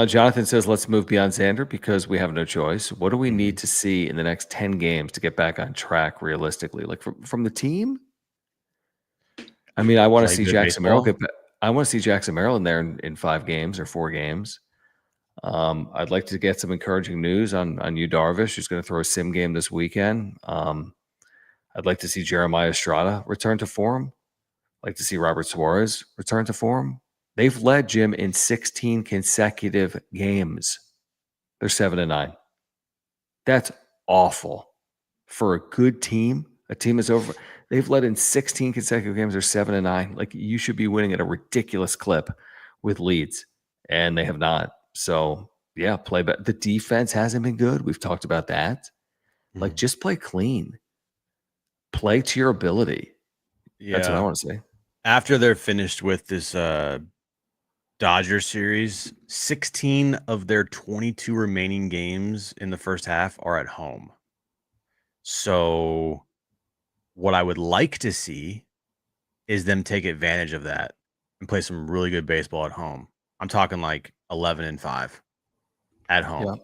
Jonathan says, let's move beyond Xander because we have no choice. What do we need to see in the next 10 games to get back on track realistically? Like from the team? I mean, I want to see Jackson Merrill get back. I want to see Jackson Merrill in there in 5 games or 4 games. I'd like to get some encouraging news on Yu Darvish, who's going to throw a sim game this weekend. I'd like to see Jeremiah Estrada return to form. I'd like to see Robert Suarez return to form. They've led Jim in 16 consecutive games. They're 7-9. That's awful for a good team. A team is over. They've led in 16 consecutive games. They're 7-9. Like, you should be winning at a ridiculous clip with leads, and they have not. So yeah, play back. The defense hasn't been good. We've talked about that. Like, just play clean. Play to your ability. Yeah. That's what I want to say. After they're finished with this Dodger series, 16 of their 22 remaining games in the first half are at home. So what I would like to see is them take advantage of that and play some really good baseball at home. I'm talking like 11-5 at home.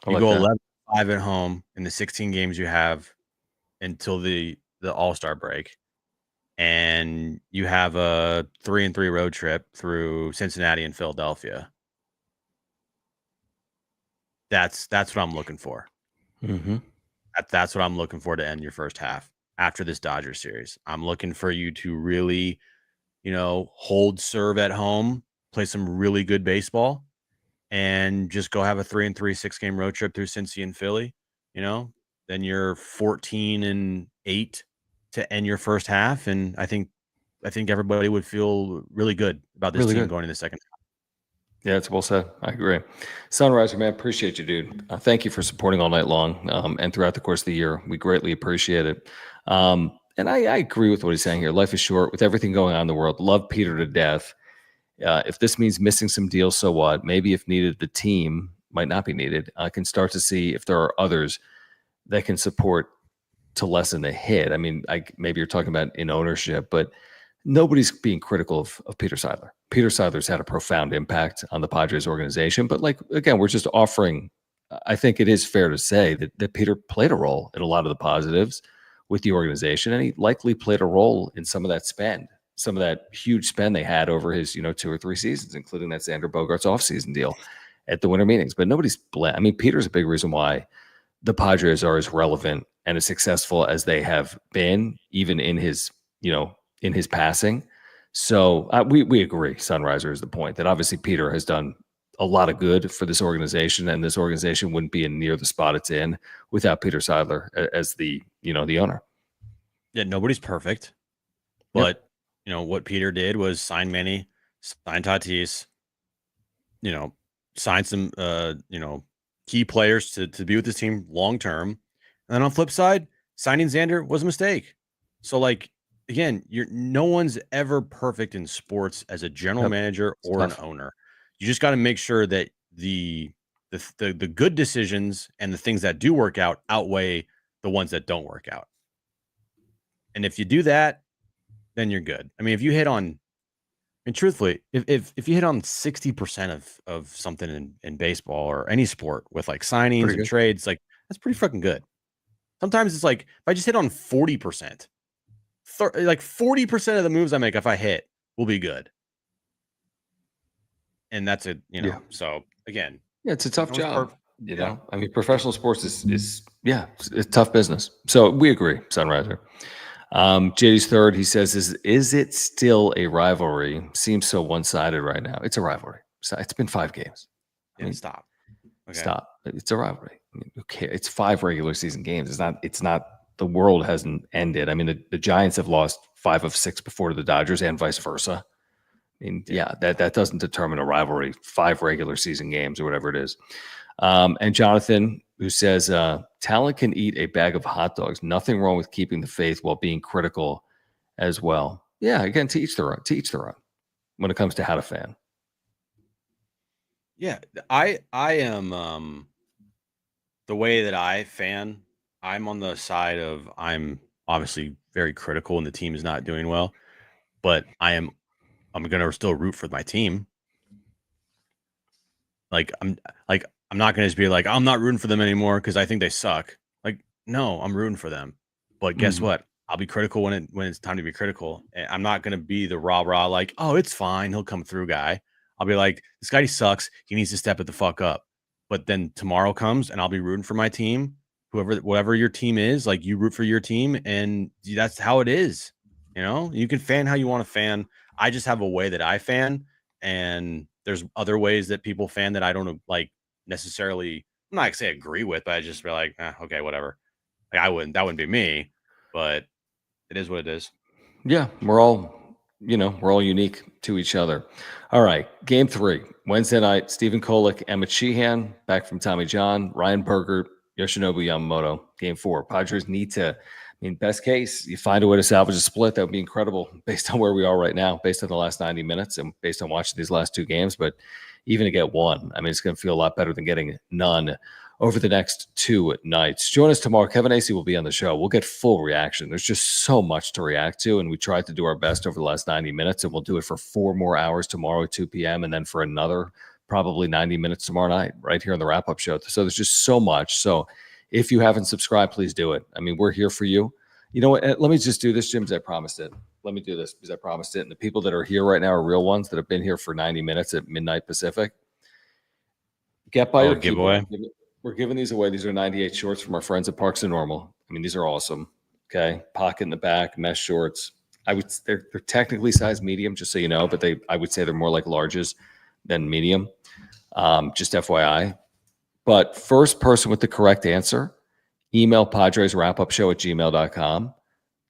Yeah, you go 11-5 at home in the 16 games you have until the All-Star break. And you have a 3-3 road trip through Cincinnati and Philadelphia. That's what I'm looking for. Mm-hmm. That's what I'm looking for to end your first half after this Dodgers series. I'm looking for you to really, hold serve at home, play some really good baseball, and just go have a 3-3 6-game road trip through Cincy and Philly. Then you're 14-8 to end your first half, and I think everybody would feel really good about this Really team good. going in the second half. Yeah, it's well said. I agree. Sunriser, man, appreciate you, dude. Thank you for supporting all night long and throughout the course of the year. We greatly appreciate it. And I agree with what he's saying here. Life is short with everything going on in the world. Love Peter to death. If this means missing some deals, so what? Maybe if needed, the team might not be needed. I can start to see if there are others that can support to lessen the hit. I mean, maybe you're talking about in ownership, but nobody's being critical of Peter Seidler. Peter Seidler's had a profound impact on the Padres organization, but again, we're just offering. I think it is fair to say that Peter played a role in a lot of the positives with the organization, and he likely played a role in some of that spend, some of that huge spend they had over his 2 or 3 seasons, including that Xander Bogaerts offseason deal at the winter meetings. But nobody's I mean, Peter's a big reason why the Padres are as relevant and as successful as they have been, even in his in his passing. So we agree. Sunriser is the point that obviously Peter has done a lot of good for this organization, and this organization wouldn't be in near the spot it's in without Peter Seidler as the the owner. Yeah, nobody's perfect, but what Peter did was sign Manny, sign Tatis, sign some key players to be with this team long term. And then on the flip side, signing Xander was a mistake. So again, no one's ever perfect in sports as a general manager or an owner. You just got to make sure that the good decisions and the things that do work out outweigh the ones that don't work out. And if you do that, then you're good. I mean, if you hit on, and truthfully, if you hit on 60% of something in baseball or any sport with signings and trades, that's pretty fucking good. Sometimes it's if I just hit on 40%, 40% of the moves I make, if I hit, will be good. And that's it, So again, it's a tough job. I mean, professional sports is it's tough business. So we agree, Sunriser. JD's third, he says, is it still a rivalry? Seems so one-sided right now. It's a rivalry. So it's been 5 games. I mean, stop. Okay. Stop. It's a rivalry. I mean, okay, it's 5 regular season games. It's not the world hasn't ended. I mean, the Giants have lost 5 of 6 before to the Dodgers and vice versa. I mean, that doesn't determine a rivalry. 5 regular season games or whatever it is. And Jonathan, who says, talent can eat a bag of hot dogs. Nothing wrong with keeping the faith while being critical as well. Yeah, again, to each their own when it comes to how to fan. Yeah, I am the way that I fan, I'm on the side of I'm obviously very critical and the team is not doing well, but I'm going to still root for my team. I'm not going to just be I'm not rooting for them anymore because I think they suck. No, I'm rooting for them. But guess what? I'll be critical when it's time to be critical. I'm not going to be the rah-rah oh, it's fine, he'll come through guy. I'll be this guy sucks. He needs to step it the fuck up. But then tomorrow comes and I'll be rooting for my team. Whatever your team is, you root for your team, and that's how it is. You can fan how you want to fan. I just have a way that I fan, and there's other ways that people fan that I don't necessarily. I'm not gonna say agree with, but I just be okay, whatever. That wouldn't be me, but it is what it is. Yeah, we're all unique to each other. All right, game 3, Wednesday night. Stephen Kolek, Emmett Sheehan, back from Tommy John, Ryan Berger, Yoshinobu Yamamoto. Game 4. Padres need to. I mean, best case, you find a way to salvage a split. That would be incredible based on where we are right now, based on the last 90 minutes and based on watching these last 2 games. But even to get 1, I mean, it's going to feel a lot better than getting none over the next 2 nights. Join us tomorrow. Kevin Acey will be on the show. We'll get full reaction. There's just so much to react to, and we tried to do our best over the last 90 minutes, and we'll do it for 4 more hours tomorrow at 2 p.m., and then for another probably 90 minutes tomorrow night right here on the wrap-up show. So there's just so much. So if you haven't subscribed, please do it. I mean, we're here for you. You know what? Let me just do this, Jim, because I promised it. Let me do this because I promised it. And the people that are here right now are real ones that have been here for 90 minutes at midnight Pacific. Get by your giveaway. We're giving these away. These are 98 shorts from our friends at Parks and Normal. I mean, these are awesome. Okay. Pocket in the back, mesh shorts. They're technically size medium, just so you know, but I would say they're more like larges than medium. Just FYI. But first person with the correct answer, email Padres wrap-up show@gmail.com.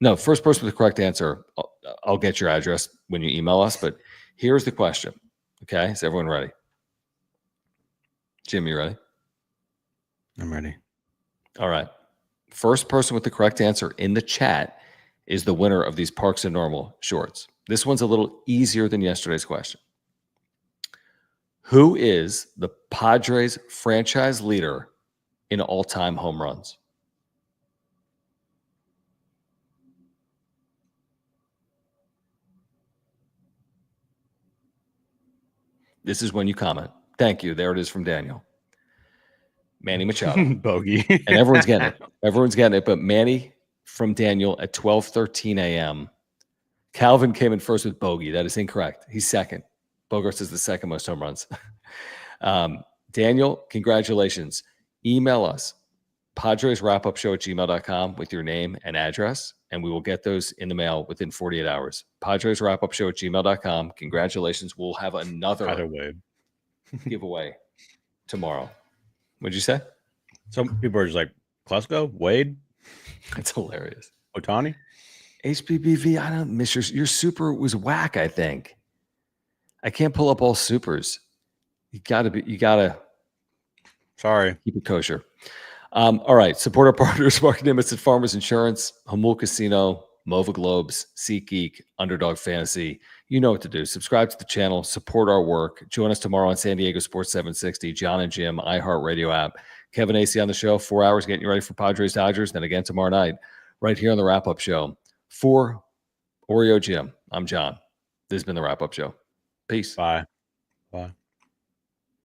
No, first person with the correct answer, I'll get your address when you email us. But here's the question. Okay. Is everyone ready? Jim, you ready? I'm ready. All right. First person with the correct answer in the chat is the winner of these Parks and Normal shorts. This one's a little easier than yesterday's question. Who is the Padres franchise leader in all-time home runs? This is when you comment. Thank you. There it is from Daniel. Manny Machado. Bogey. And everyone's getting it. Everyone's getting it. But Manny from Daniel at 12:13 a.m. Calvin came in first with Bogey. That is incorrect. He's second. Bogaerts is the second most home runs. Daniel, congratulations. Email us, PadresWrapUpShow@gmail.com with your name and address, and we will get those in the mail within 48 hours. PadresWrapUpShow@gmail.com. Congratulations. We'll have another giveaway tomorrow. What'd you say? Some people are just like, Klesko, Wade. That's hilarious. Ohtani. HBBV, I don't miss your super was whack, I think. I can't pull up all supers. You gotta Sorry. keep it kosher. All right. Support our partners, Market Nimitz at Farmers Insurance, Hamul Casino, MOVA Globes, SeatGeek, Underdog Fantasy. You know what to do. Subscribe to the channel, support our work. Join us tomorrow on San Diego Sports 760, John and Jim, iHeartRadio app. Kevin AC on the show, 4 hours getting you ready for Padres Dodgers. Then again tomorrow night, right here on the Wrap Up Show. For Oreo Jim, I'm John. This has been the Wrap Up Show. Peace. Bye. Bye.